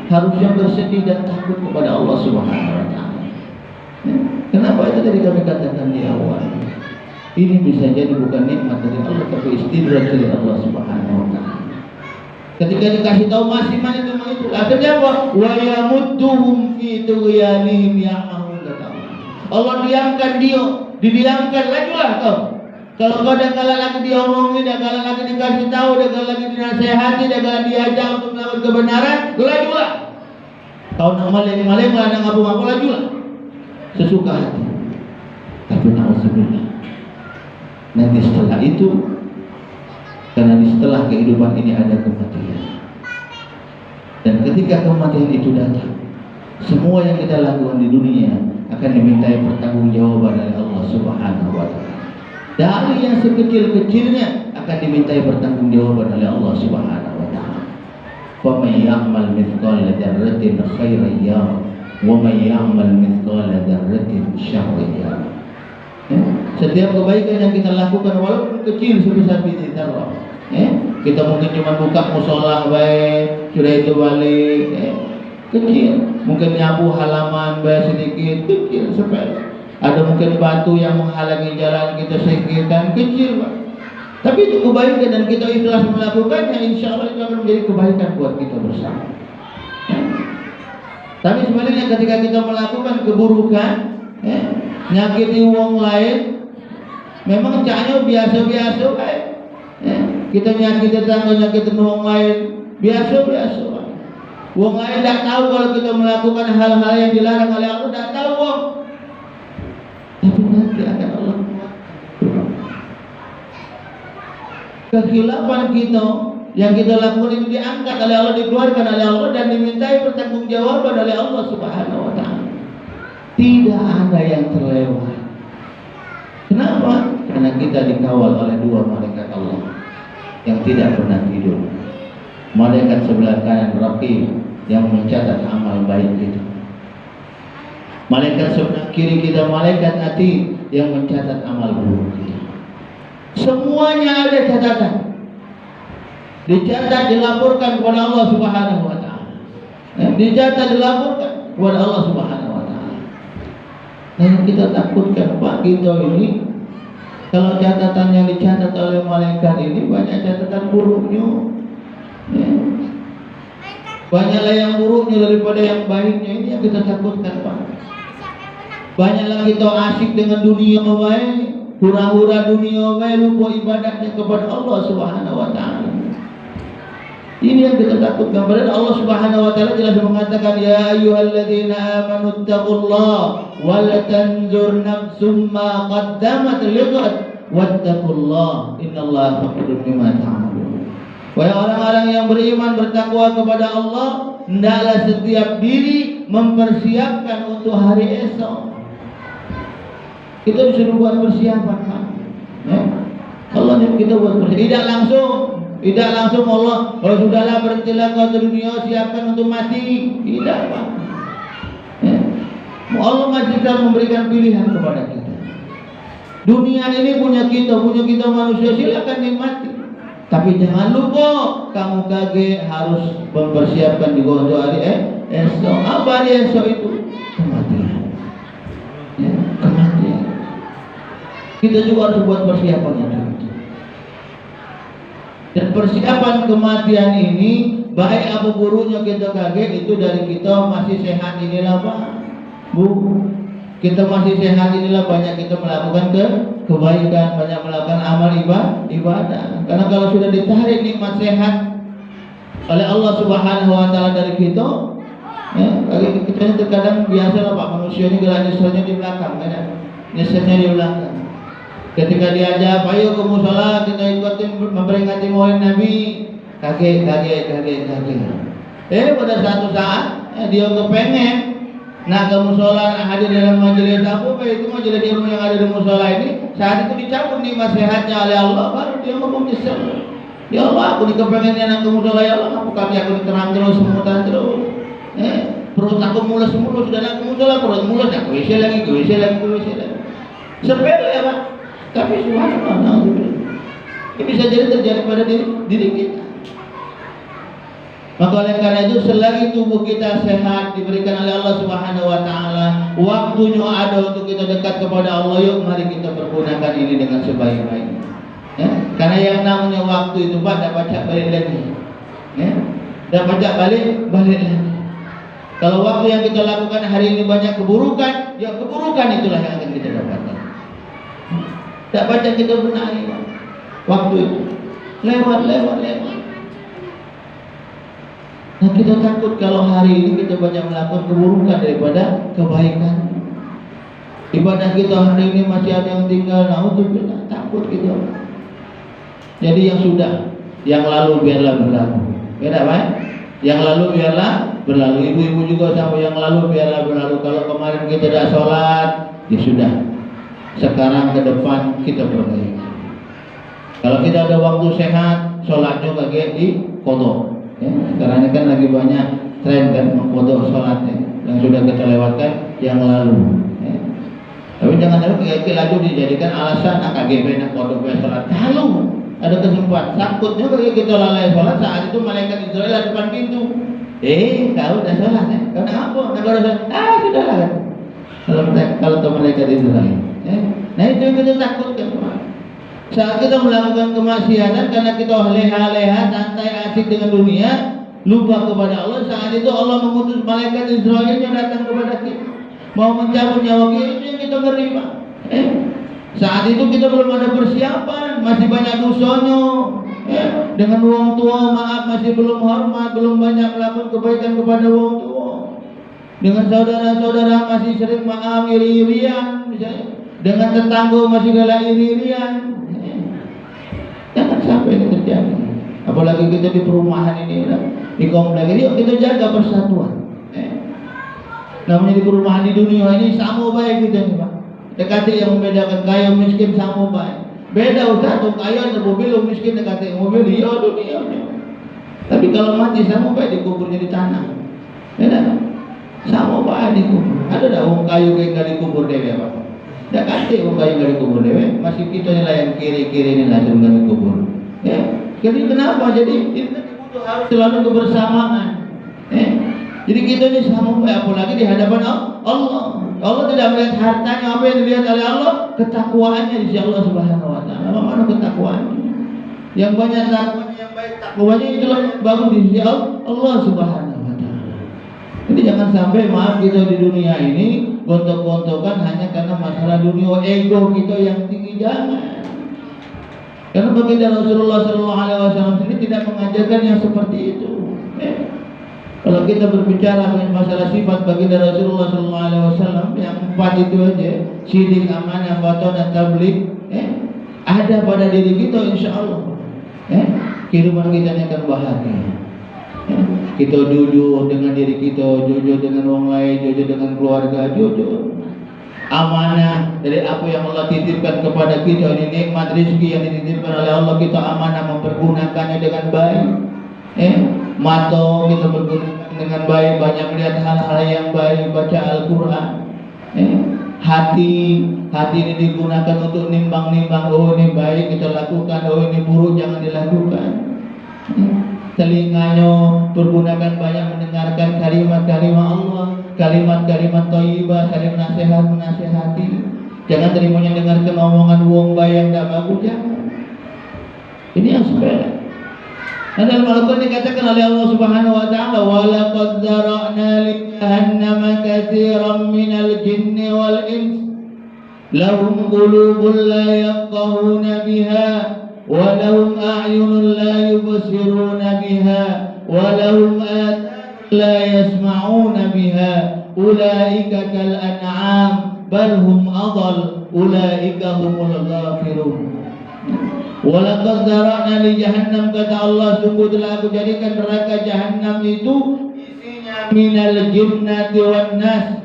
harusnya bersedih dan takut kepada Allah Subhanahu wa taala. Kenapa? Itu tadi kami katakan di awal. Ini bisa jadi bukan nikmat dari Allah, tapi istidraj dari Allah Subhanahu wa taala. Ketika dikasih tahu masih main itu, akhirnya apa? Wa yamudduhum fi tughyanihim ya'mahun. Allah diamkan dia, didiamkan lagilah kau. Kalau kau dah kala lagi diomongin, dah kala lagi dikasih tahu, dah kala lagi dinasehati, dah kala diajak untuk melakukan kebenaran, lajulah. Kau nak maleng-maleng lah, nak ngapa-ngapa, lajulah. Sesuka hati. Tapi na'udzubillah, nanti setelah itu, karena di setelah kehidupan ini ada kematian. Dan ketika kematian itu datang, semua yang kita lakukan di dunia akan dimintai pertanggungjawaban dari Allah Subhanahu wa taala. Dari yang sekecil-kecilnya akan dimintai pertanggungjawaban oleh Allah Subhanahu wa taala. Wa may ya'mal mithqala dzarratin khairan yarah wa may ya'mal mithqala dzarratin syarran yarah. Setiap kebaikan yang kita lakukan walaupun kecil sebesar biji zarrah, kita mungkin cuma buka musola baik, sudah itu balik, kecil. Mungkin nyapu halaman baik sedikit, kecil sepele. Ada mungkin batu yang menghalangi jalan, kita singkirkan, kecil, Pak. Tapi itu kebaikan dan kita ikhlas melakukannya, insya Allah itu akan menjadi kebaikan buat kita bersama. Tapi sebenarnya ketika kita melakukan keburukan, nyakiti wong lain, memang caranya biasa-biasa, baik. Kita nyakiti tetangga, nyakiti wong lain, biasa-biasa. Wong lain tidak tahu kalau kita melakukan hal-hal yang dilarang oleh Allah, tidak tahu wong. Tapi nanti akan Allah kekhilafan kita yang kita lakukan itu diangkat oleh Allah, dikeluarkan oleh Allah dan dimintai pertanggungjawaban oleh Allah Subhanahu wa taala. Tidak ada yang terlewat. Kenapa? Karena kita dikawal oleh dua malaikat Allah yang tidak pernah tidur. Malaikat sebelah kanan Raqib yang mencatat amal baik kita. Malaikat sebelah kiri kita, malaikat hati yang mencatat amal buruk kita. Semuanya ada catatan. Dicatat, dilaporkan kepada Allah Subhanahu wa taala. Dicatat, dilaporkan kepada Allah Subhanahu wa taala. Yang kita takutkan, Pak, kita ini kalau catatan yang dicatat oleh malaikat ini banyak catatan buruknya. Banyaklah yang buruknya daripada yang baiknya, ini yang kita takutkan, Pak. Banyaklah kita asyik dengan dunia baik, hura-hura dunia baik, lupa ibadahnya kepada Allah Subhanahu wa taala. Ini yang kita takutkan. Padahal Allah Subhanahu wa taala jelas mengatakan, ya ayyuhalladzina amanu taqullaha wal tanzur nafsum ma qaddamat lighad wattaqullaha innallaha khabirun bima ta'malun. Wahai orang-orang yang beriman, bertakwa kepada Allah, hendaklah setiap diri mempersiapkan untuk hari esok. Kita disuruh buat persiapan, Pak. Allah kita buat persiapan. Tidak langsung Tidak langsung Allah, oh sudahlah berhentilah kau di dunia, siapkan untuk mati. Tidak Pak. Ya. Allah masih memberikan pilihan kepada kita. Dunia ini punya kita manusia, silakan nikmati. Tapi jangan lupa kamu harus mempersiapkan juga untuk hari esok. Apa hari esok itu? Kematian. Ya, kematian. Kita juga harus buat persiapan untuk itu. Dan persiapan kematian ini baik apa buruknya kita kaget itu dari kita masih sehat inilah Pak. Bu, kita masih sehat inilah banyak kita melakukan kebaikan, banyak melakukan amal ibadah. Karena kalau sudah ditarik nikmat sehat oleh Allah Subhanahu wa taala dari kita, ya, kita terkadang biasalah Pak, manusia ini gerak nyeselnya di belakang, kan? Nyeselnya di belakang. Ketika diajak, ayo ke musala kita ikutin memperingati Maulid Nabi, kaget. Pada satu saat dia kepengen nak ke musola, hadir dalam majelis apa itu majelis ilmu yang ada di musola ini, saat itu dicabut nikmat sehatnya oleh Allah, baru dia ngomong nyesel. Ya Allah, aku dikepengen nak ke musola, ya Allah, aku kaki aku diterang terus, semutan terus. Perut aku mulus sudah nak ke musola, perut mulus, aku WC lagi. Sepele ya Pak. Tapi subhanallah, ini bisa jadi terjadi pada diri kita. Maka oleh karena itu selagi tubuh kita sehat diberikan oleh Allah Subhanahu wa taala, waktunya ada untuk kita dekat kepada Allah, yuk mari kita pergunakan ini dengan sebaik-baiknya. Ya? Karena yang namanya waktu itu Pak, dah baca balik lagi. Ya? Dah baca balik lagi. Kalau waktu yang kita lakukan hari ini banyak keburukan, ya keburukan itulah yang akan kita dapatkan. Tak baca kita benahi waktu itu lewat. Nah kita takut kalau hari ini kita banyak melakukan keburukan daripada kebaikan. Ibadah kita hari ini masih ada yang tinggal, naudzubillah, takut kita. Jadi yang lalu biarlah berlalu. Beda Pak? Yang lalu biarlah berlalu. Ibu-ibu juga sama, yang lalu biarlah berlalu. Kalau kemarin kita dah sholat, ya sudah. Sekarang ke depan kita perbaiki. Kalau kita ada waktu sehat, sholatnya kaget di kodok. Ya, sekarang ini kan lagi banyak tren kan mengkodok sholatnya yang sudah kita lewatkan yang lalu. Ya. Tapi jangan sampai laju dijadikan alasan KGB nak kodok sholat. Kalau ada kesempatan, takutnya kalau kita lalai sholat saat itu malaikat Israel di depan pintu. Kau udah sholat ya? Karena apa? Nak sholat? Sudahlah kan. Kalau malaikat Israel. Nah itu yang kita takutkan. Saat kita melakukan kemaksiatan karena kita leha-leha, santai, asik dengan dunia, lupa kepada Allah, saat itu Allah mengutus malaikat Israel yang datang kepada kita, mau mencabut nyawa kita, itu yang kita ngeri Pak. Saat itu kita belum ada persiapan, masih banyak dosanya. Dengan orang tua maaf masih belum hormat, belum banyak melakukan kebaikan kepada orang tua. Dengan saudara-saudara masih sering maaf iri-irian misalnya. Dengan tetangga masih galak iri-irian. Jangan sampai ini terjadi. Apalagi kita di perumahan ini, di komplek ini, yuk kita jaga persatuan. Namanya di perumahan di dunia ini sama baik kita nih Pak. Dekati yang membedakan kaya miskin sama baik. Beda Ustaz, kaya ada mobil, miskin dekati mobil, iya dunia. Tapi kalau mati sama baik dikuburnya di tanah. Beda. Sama baik dikubur. Ada dah orang kayu yang gak dikubur dewe Pak. Tak kata orang kayu gak dikubur dewe, masih kita ni lah yang kiri-kiri ni lah yang gak dikubur. Ya, jadi kenapa? Jadi kita harus selalu kebersamaan. Jadi kita ni sama baik, apalagi di hadapan Allah. Allah tidak melihat hartanya, apa yang dilihat oleh Allah, ketakwaannya di sisi Allah Subhanahu wa taala. Mana ketakwaannya? Yang banyak takwanya, yang baik takwanya itulah baru di sisi Allah Subhanahu. Jadi jangan sampai maaf kita di dunia ini gontok-gontokan hanya karena masalah dunia, ego kita yang tinggi, jangan. Karena baginda Rasulullah SAW ini tidak mengajarkan yang seperti itu. Kalau kita berbicara masalah sifat baginda Rasulullah SAW yang 4 itu aja, sidik, amanah, faton, dan tabligh, ada pada diri kita, insya Allah. Kehidupan kita akan bahagia. Kita jujur dengan diri kita, jujur dengan orang lain, jujur dengan keluarga, jujur. amanah dari apa yang Allah titipkan kepada kita. Ini nikmat rezeki yang dititipkan oleh Allah, kita amanah mempergunakannya dengan baik. Mata kita bergunakan dengan baik, banyak melihat hal-hal yang baik, baca Al-Quran. Hati ini digunakan untuk nimbang-nimbang, oh ini baik kita lakukan, oh ini buruk jangan dilakukan. Telinganya pergunakan banyak mendengarkan kalimat-kalimat Allah, kalimat-kalimat thayyibah, saling nasihat menasihati. Jangan terimanya dengarkan omongan wong bayang tak bagus, jangan. Ini yang sepele. Dan dalam Al-Quran dikatakan oleh Allah Subhanahu wa taala, "Wa laqad zara'na li jahannama katsiran minal jinni wal ins lahum qulubun la yafqahuna biha wa lahum a'yunun la yubsiruna biha wa lahum adhanun la yasma'una biha ulaika kal an'am bal hum adall ulaika humul ghafilun." Walaqad zara'na li jahannam, kata Allah, sungguh telah aku jadikan neraka jahannam itu isinya minal jinnati wan nas,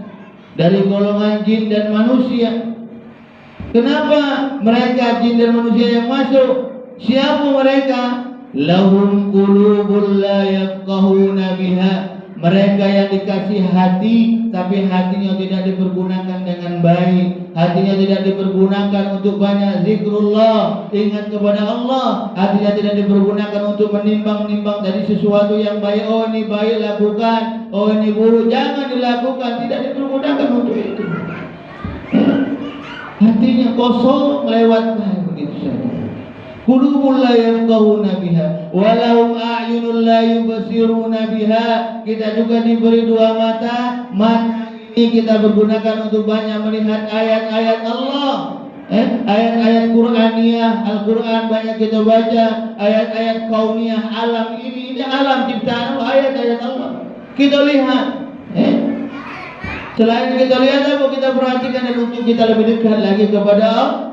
dari golongan jin dan manusia. Kenapa mereka jin dan manusia yang masuk? Siapa mereka? Lahum qulubun la yafqahuna biha, mereka yang dikasih hati tapi hatinya tidak dipergunakan dengan baik, hatinya tidak dipergunakan untuk banyak zikrullah, ingat kepada Allah, hatinya tidak dipergunakan untuk menimbang-nimbang dari sesuatu yang baik. Oh ini baik lakukan, oh ini buruk jangan dilakukan, tidak dipergunakan untuk itu. Hatinya kosong, lewat begitu saja. Qulubun la yafqahuna biha wa lahum a'yunun la yubsiruna biha. Kita juga diberi dua mata. Mata ini kita pergunakan untuk banyak melihat ayat-ayat Allah, ayat-ayat Qur'aniyah. Al-Quran banyak kita baca, ayat-ayat kauniyah, alam ini alam ciptaan Allah, ayat-ayat Allah kita lihat. Selain kita lihat apa, kita perhatikan dan untuk kita lebih dekat lagi kepada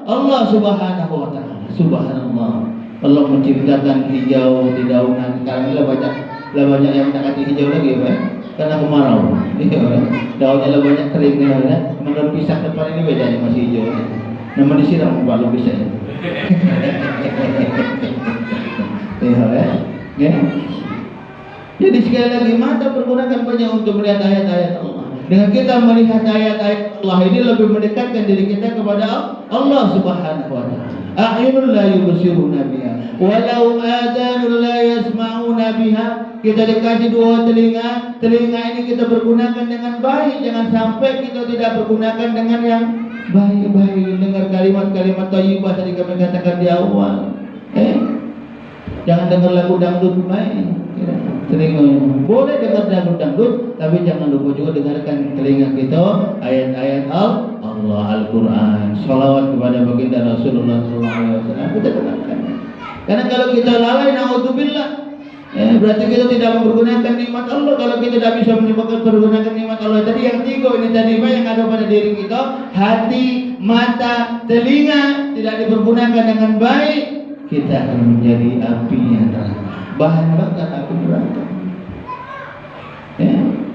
Allah Subhanahu wa taala. Subhanallah, Allah menciptakan hijau di daunan. Sekarang ini banyak yang tak kasih hijau lagi, Pak. Karena kemarau. Daunnya lah banyak kering ya. Menurut pisang depan ini bedanya masih hijau. Nama disiram Pak, lu bisa ya. Ya. Jadi sekali lagi mata pergunakan banyak untuk melihat ayat-ayat Allah. Dengan kita melihat ayat-ayat Allah ini lebih mendekatkan diri kita kepada Allah Subhanahu wa taala. A'yunun la yubsiruna biha wa lahum adhanun la yasma'una biha. Kita dikasih dua telinga, telinga ini kita pergunakan dengan baik. Jangan sampai kita tidak pergunakan dengan yang baik-baik. Dengar kalimat-kalimat thayyibah tadi kami katakan di awal. Jangan dengar lagu dangdut main. Telinga boleh dengar dangdut, tapi jangan lupa juga dengarkan telinga kita ayat-ayat Allah, Al-Quran, salawat kepada baginda Rasulullah SAW. Kita dengarkan. Karena kalau kita lalai, naudzubillah, berarti kita tidak mempergunakan nikmat Allah. Kalau kita tidak bisa mempergunakan nikmat Allah tadi, yang tiga ini tadi yang ada pada diri kita, hati, mata, telinga, tidak dipergunakan dengan baik, kita akan menjadi apinya neraka, bahan bakar api neraka.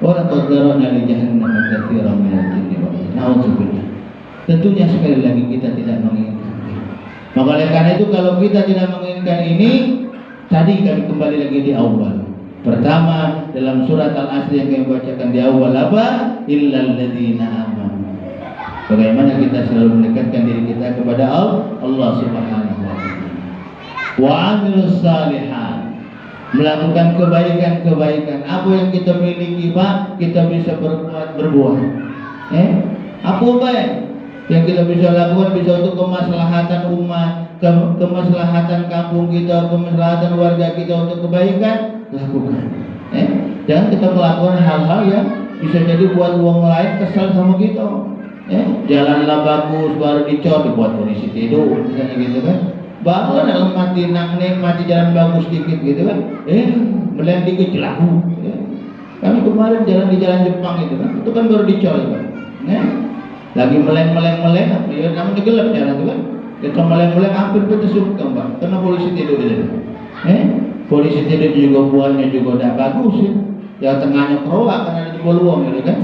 Orang berdarah dari jahannam katsiran minal jinni wal ins. Nauzubillah. Tentunya sekali lagi kita tidak menginginkan. Maka oleh karena itu kalau kita tidak menginginkan ini, tadi kami kembali lagi di awal. Pertama dalam surat Al-Asr yang kami bacakan di awal apa? Illal ladzina amanu. Bagaimana kita selalu mendekatkan diri kita kepada Allah Subhanahu wa taala. Wa amilus salihat, melakukan kebaikan-kebaikan. Apa yang kita miliki, Pak, kita bisa berbuat. Apa baik yang kita bisa lakukan, bisa untuk kemaslahatan umat, kemaslahatan kampung kita, kemaslahatan warga kita, untuk kebaikan, lakukan. Jangan kita melakukan hal-hal yang bisa jadi buat orang lain kesal sama kita. Jalanlah bagus baru dicor, dibuat polisi tidur, misalnya gitu kan. Baru dalam mati jalan bagus dikit gitu kan, meleng dikit celaku. Kami kemarin jalan di jalan Jepang itu kan baru dicor kan. Lagi meleng, ya namun gelap jalan itu kan. Kita meleng hampir tertusuk Pak, karena polisi tidur di sana. Polisi tidur juga buahnya juga udah bagus ya. Yang tengahnya keroak karena ada di luang gitu kan.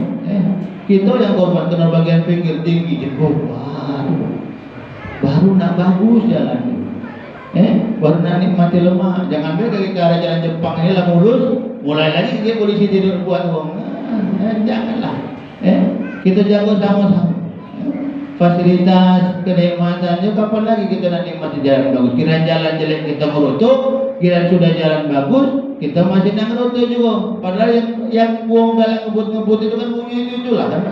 Kita yang korban kena bagian pinggir tinggi jebol, baru nak bagus jalan. Baru nak nikmati lemah. Jangan sampai ke arah jalan Jepang ini lah mulus, mulai lagi dia polisi tidur buat uang. Janganlah. Kita jago sama-sama. Fasilitas, kenikmatannya kapan lagi kita nak nikmati jalan bagus? Kira jalan jelek kita merutuk, kira sudah jalan bagus kita masih nak merutuk juga. Padahal yang uang dalam ngebut-ngebut itu kan uangnya itu lah kan?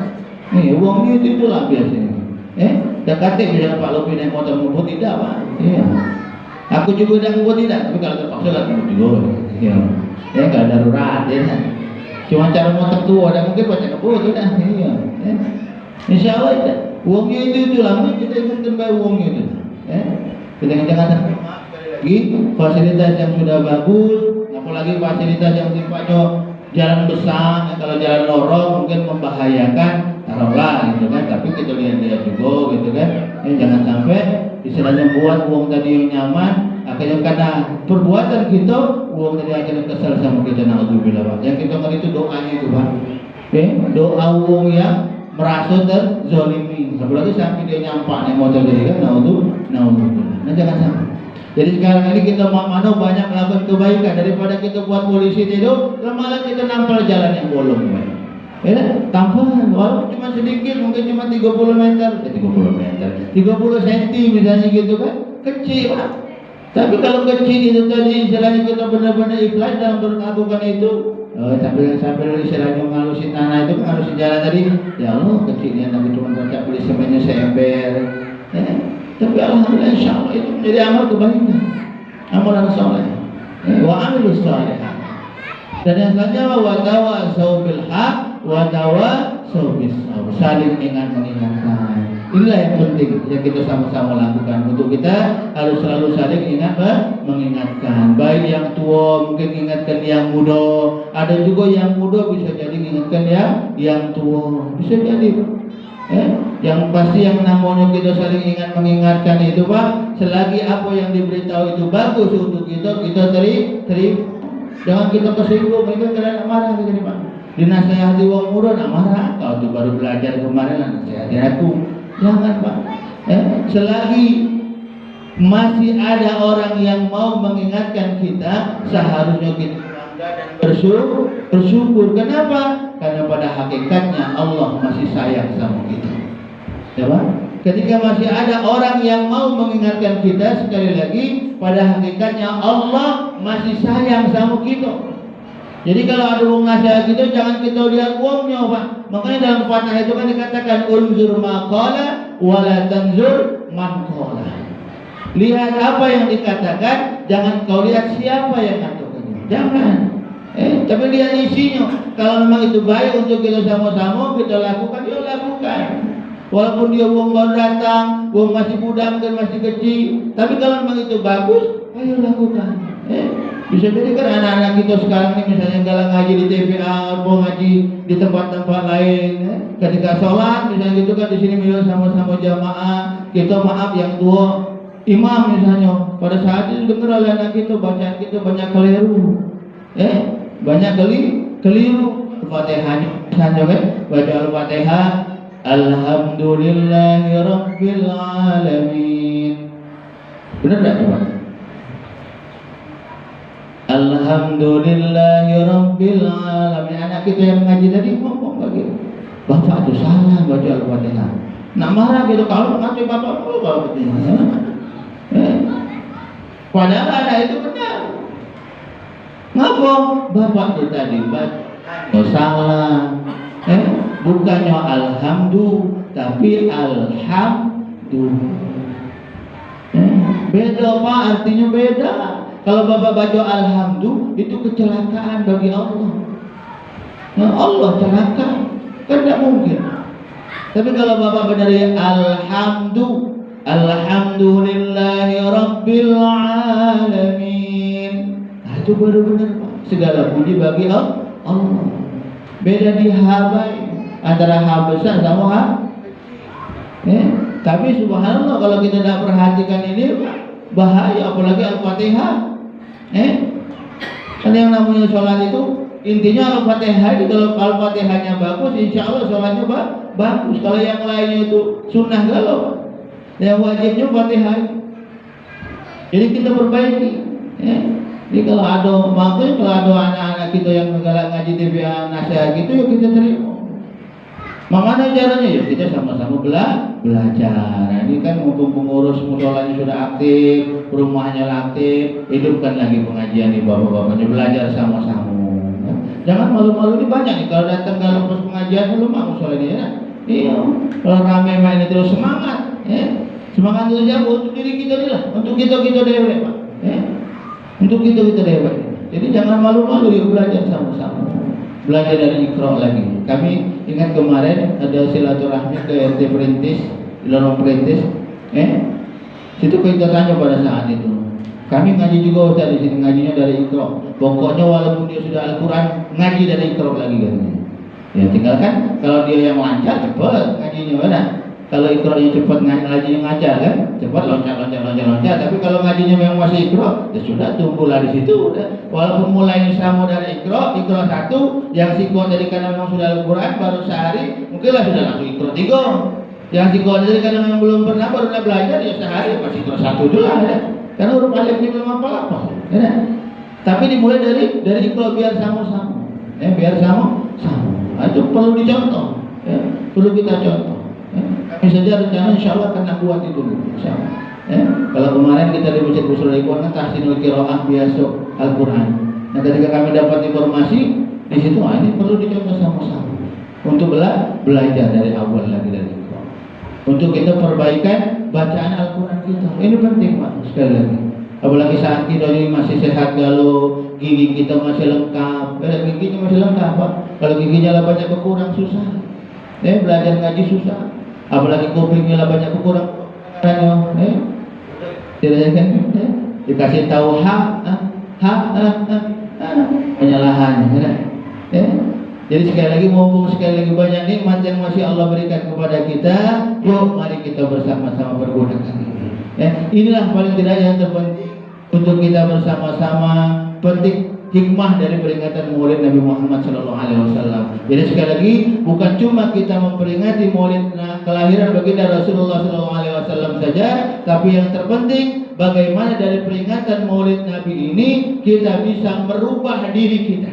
Uangnya itu lah biasanya. Tak kata misalnya Pak Lopi naik motor ngebut tidak Pak. Iya. Aku juga dah ngebut tidak, tapi kalau terpaksa kan ngebut juga. Iya. Kalau darurat ya. Cuma cara motor tua dan mungkin baca ngebut sudah. Iya. Insya Allah itu. Uangnya itu lama kita ingatkan bayar uangnya itu. Kita jangan sampai lagi fasilitas yang sudah bagus, apalagi fasilitas yang sifatnya jalan besar, kalau jalan lorong mungkin membahayakan, taruhlah gitu kan. Tapi kita lihat juga gitu kan. Jangan sampai istilahnya buat uang tadi yang nyaman, akhirnya karena perbuatan kita uang tadi akhirnya kesal sama kita. Naudzubillah. Yang kita ngerti itu doanya itu Pak. Doa uang yang merasa terzolimi, apalagi sampai dia nyampak naik motor jadi kan, naudzubillah. Jangan sampai. Jadi sekarang ini kita mana banyak melakukan kebaikan daripada kita buat polisi itu, malah kita nampal jalan yang bolong. Tampal, walaupun cuma sedikit, mungkin cuma 30 meter, 30 cm misalnya gitu kan, kecil Pak. Tapi kalau kecil itu tadi istilahnya kita benar-benar ikhlas dalam melakukan itu. Sambil istilahnya ngalusin tanah itu, ngalusin jalan tadi, ya Allah kecilnya nanti cuma baca beli semennya seember. Tapi alhamdulillah insya Allah itu menjadi amal kebaikan, amalan soleh. Wa amilus shalihat. Dan yang selanjutnya wa tawasau bil haq wa tawasau bis sabr, saling mengingatkan. Inilah yang penting yang kita sama-sama lakukan. Untuk kita harus selalu saling mengingatkan. Baik yang tua mungkin ingatkan yang muda. Ada juga yang muda bisa jadi ingatkan yang tua. Bisa jadi. Yang pasti yang namanya kita saling mengingatkan itu Pak, selagi apa yang diberitahu itu bagus untuk kita terima. Jangan kita kesinggung, itu kadang marah begini Pak. Dinasehati wong muda nak marah. Kau tu baru belajar kemarin nasehati aku. Jangan Pak. Selagi masih ada orang yang mau mengingatkan kita, seharusnya kita bangga dan bersyukur. Kenapa? Karena pada hakikatnya Allah masih sayang sama kita. Ya Pak? Ketika masih ada orang yang mau mengingatkan kita, sekali lagi pada hakikatnya Allah masih sayang sama kita. Jadi kalau ada orang nasihat kita, jangan kita lihat uangnya Pak. Makanya dalam fatah itu kan dikatakan unzur ma qala wa la tanzur man qala. Lihat apa yang dikatakan, jangan kau lihat siapa yang mengatakannya. Jangan. Tapi lihat isinya. Kalau memang itu baik untuk kita sama-sama kita lakukan, ya lakukan. Walaupun dia uang baru datang, uang masih muda mungkin masih kecil, tapi kalau memang itu bagus, ayo lakukan. Bisa jadi kan anak-anak kita sekarang ini misalnya galang ngaji di TPA, mau ngaji di tempat-tempat lain. Ketika sholat misalnya gitu kan di sini misalnya sama-sama jamaah, kita maaf yang tua imam misalnya, pada saat itu dengar oleh anak kita bacaan kita banyak keliru, banyak keliru. Al-Fatihahnya misalnya kan baca Al-Fatihah, Alhamdulillahi Rabbil Alamin. Benar tak coba? Alhamdulillahi Rabbil Alamin. Anak kita yang ngaji tadi ngomong lagi, bapak itu salah baca Al-Fatihah. Nak marah gitu kalau ngaji bapak kalau betul. Padahal anak itu benar. Ngapa? Bapak itu tadi baca salah. Bukannya alhamdulillah tapi alhamdulillah. Beda Pak, artinya beda. Kalau Bapak baca alhamdulillah itu kecelakaan bagi Allah. Nah, Allah celaka, kan tidak mungkin. Tapi kalau Bapak benar ya alhamdulillahi Rabbil Alamin, nah, itu baru benar Pak. Segala puji bagi Allah. Beda di habai antara ha besar sama ha. Tapi subhanallah kalau kita tidak perhatikan ini bahaya, apalagi Al-Fatihah. Kan yang namanya sholat itu intinya Al-Fatihah itu kalau Al-Fatihahnya bagus, insya Allah sholatnya bagus. Kalau yang lainnya itu sunnah galau, yang wajibnya Fatihah. Jadi kita perbaiki. Ya. Jadi kalau ada anak-anak kita yang menggalak ngaji TV nasihat gitu, ya kita terima. Mana caranya? Ya kita sama-sama belajar. Nah, ini kan mumpung pengurus musholanya sudah aktif, rumahnya aktif, hidupkan lagi pengajian di bapak-bapaknya, belajar sama-sama. Ya. Jangan malu-malu, ini banyak nih kalau datang ke lepas pengajian lu mau musola ini ya. Iya, kalau ramai main terus semangat, ya. Semangat itu aja untuk diri kita nih lah, untuk kita dewek, Pak. Ya. Untuk kita dewek. Jadi jangan malu-malu, ya belajar sama-sama. Belajar dari Iqra lagi. Kami ingat kemarin ada silaturahmi ke RT Perintis, di Lorong Perintis. Situ kita tanya pada saat itu. Kami ngaji juga Ustaz di sini, ngajinya dari Iqra. Pokoknya walaupun dia sudah Al-Quran, ngaji dari Iqra lagi katanya. Ya tinggalkan kalau dia yang lancar cepat ngajinya mana. Kalau Iqra-nya cepat ngajinya ngajar kan, cepat loncat. Tapi kalau ngajinya memang masih Iqra, ya sudah tunggulah di situ udah. Walaupun mulai sama dari Iqra 1, yang si kuat dari karena memang sudah Al-Quran baru sehari, mungkinlah sudah langsung Iqra 3. Yang si kuat dari karena memang belum pernah baru belajar, ya sehari masih Iqra 1 dulu ya. Karena huruf alifnya belum apa-apa. Ya. Tapi dimulai dari Iqra biar sama-sama. Biar sama-sama. Nah, itu perlu dicontoh. Ya. Perlu kita contoh. Kami saja rencana insya Allah akan buat itu dulu. Kalau kemarin kita di Masjid Busra Ikhwan kan tahsinul qiraah biasa Al-Quran. Nah ketika kami dapat informasi di situ, ini perlu dicontoh sama-sama untuk belajar dari awal lagi dari Iqra. Untuk kita perbaikan bacaan Al-Quran kita. Ini penting Pak sekali lagi. Apalagi saat kita ini masih sehat galau, gigi kita masih lengkap. Giginya masih lengkap Pak. Kalau giginya lah banyak berkurang susah. Belajar ngaji susah. Apalagi kupingnya lah banyak berkurang. Tidak kan? Dikasih tahu penyalahan. Jadi sekali lagi mumpung sekali lagi banyak nikmat yang masih Allah berikan kepada kita, yuk mari kita bersama-sama bergunakan ini. Inilah paling tidak yang terpenting untuk kita bersama-sama, penting hikmah dari peringatan Maulid Nabi Muhammad SAW. Jadi sekali lagi bukan cuma kita memperingati Maulid kelahiran baginda Rasulullah SAW saja, tapi yang terpenting bagaimana dari peringatan Maulid Nabi ini kita bisa merubah diri kita.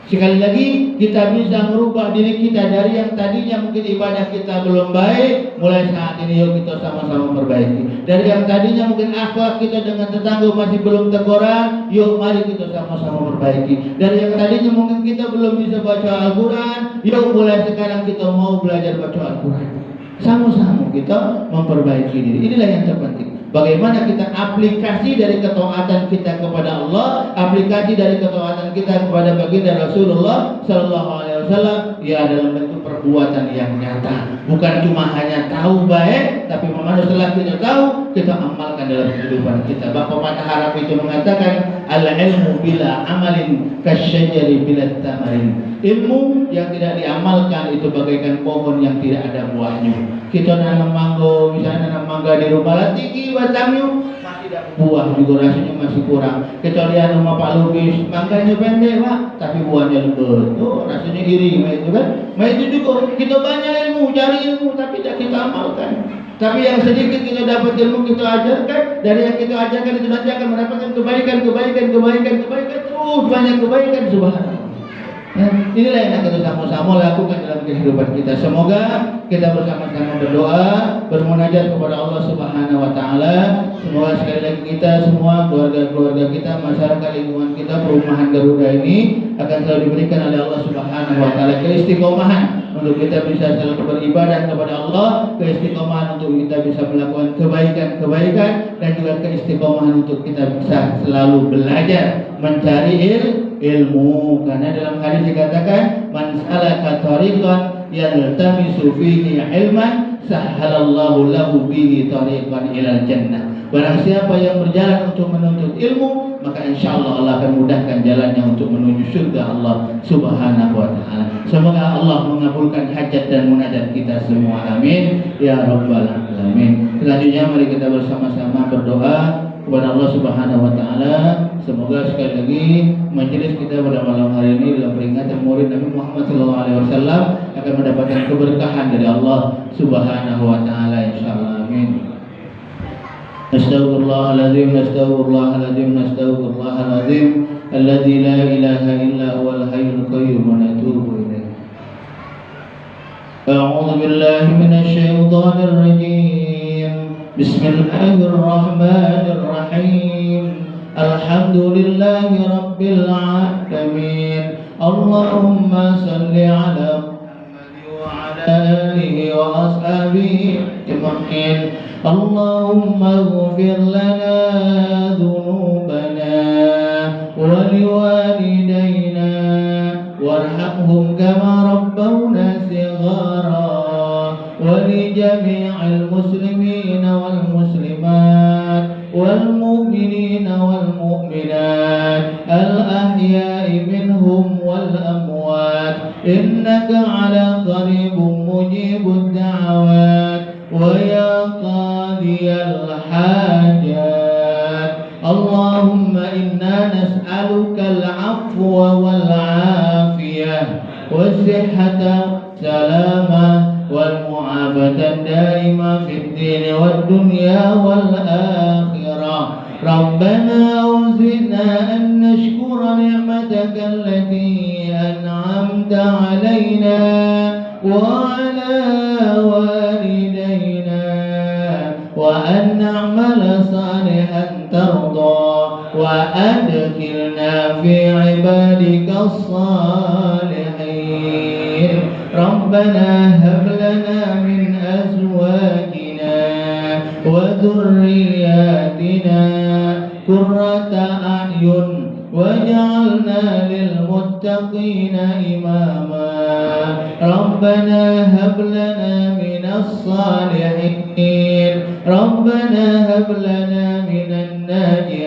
Sekali lagi kita bisa merubah diri kita dari yang tadinya mungkin ibadah kita belum baik, mulai saat ini yuk kita sama-sama perbaiki. Dari yang tadinya mungkin akhlak kita dengan tetangga masih belum tergoreng, yuk mari kita sama-sama perbaiki. Dari yang tadinya mungkin kita belum bisa baca Al-Quran, yuk mulai sekarang kita mau belajar baca Al-Quran. Sama-sama kita memperbaiki diri. Inilah yang terpenting. Bagaimana kita aplikasi dari ketaatan kita kepada Allah, aplikasi dari ketaatan kita kepada baginda Rasulullah Sallallahu Alaihi Wasallam, ya dalam bentuk perbuatan yang nyata. Bukan cuma hanya tahu baik, tapi mana setelah kita tahu, kita amalkan dalam kehidupan kita. Bapak Patah Harap itu mengatakan, al-ilmu bila amalin kasyajari bila tamarin. Ilmu yang tidak diamalkan itu bagaikan pohon yang tidak ada buahnya. Kita nanam mangga, misalnya nanam mangga di rumah lah tinggi batangnya, masih tidak buah juga rasanya masih kurang. Kecuali rumah Pak Lubis, mangganya pendek Pak, tapi buahnya lembut. Oh, rasanya iri, itu kan? Itu juga kita banyak ilmu, cari ilmu, tapi tidak kita amalkan. Tapi yang sedikit kita dapat ilmu kita ajarkan, dari yang kita ajarkan itu nanti akan mendapatkan kebaikan terus banyak kebaikan subhanallah. Inilah yang kita sama-sama lakukan dalam kehidupan kita. Semoga kita bersama-sama berdoa, bermunajat kepada Allah Subhanahu wa taala. Semoga sekali lagi kita semua, keluarga-keluarga kita, masyarakat lingkungan kita, perumahan Garuda ini akan selalu diberikan oleh Allah Subhanahu wa taala keistiqomahan untuk kita bisa selalu beribadah kepada Allah, keistiqomahan untuk kita bisa melakukan kebaikan-kebaikan, dan juga keistiqomahan untuk kita bisa selalu belajar mencari ilmu. Karena dalam hadis dikatakan, man salaka tariqan yaltamisu fihi ilman sahhalallahu lahu bihi tariqan ilal jannah. Barang siapa yang berjalan untuk menuntut ilmu, maka insyaallah Allah akan mudahkan jalannya untuk menuju surga Allah Subhanahu wa taala. Semoga Allah mengabulkan hajat dan munajat kita semua. Amin ya rabbal alamin. Selanjutnya mari kita bersama-sama berdoa. kepada Allah Subhanahu wa taala. Semoga sekali lagi majelis kita pada malam hari ini dalam peringatan Maulid Nabi Muhammad SAW akan mendapatkan keberkahan dari Allah Subhanahu wa taala insyaallah. Amin. Astaghfirullahaladzim, astaghfirullahaladzim, astaghfirullahaladzim alladzi la ilaha illa huwal hayyul qayyum wa natubu ilaih. A'udzu billahi minasy syaithanir rajim. Bismillahirrahmanirrahim. Alhamdulillahi rabbil alamin. Allahumma salli ala آله وأصحابه أجمعين. اللهم اغفر لنا ذنوبنا ولوالدينا وارحمهم كما ربونا صغارا ولجميع المسلمين والمسلمات والمؤمنين والمؤمنات الأحياء منهم والأموات إنك على قريب مجيب الدعوات ويا قاضي الحاجات. اللهم إنا نسألك العفو والعافية والصحة والسلامة والمعافاة الدائمة في الدين والدنيا والآخرة. ربنا أوزعنا أن نشكر نعمتك التي أنعمت علينا وعلى والدينا وأن نعمل صالحا ترضى وأدخلنا في عبادك الصالحين. ربنا هب لنا من أزواجنا وذرياتنا قرة أعين واجعلنا للمتقين إماما. ربنا هب لنا من الصالحين. ربنا هب لنا من النار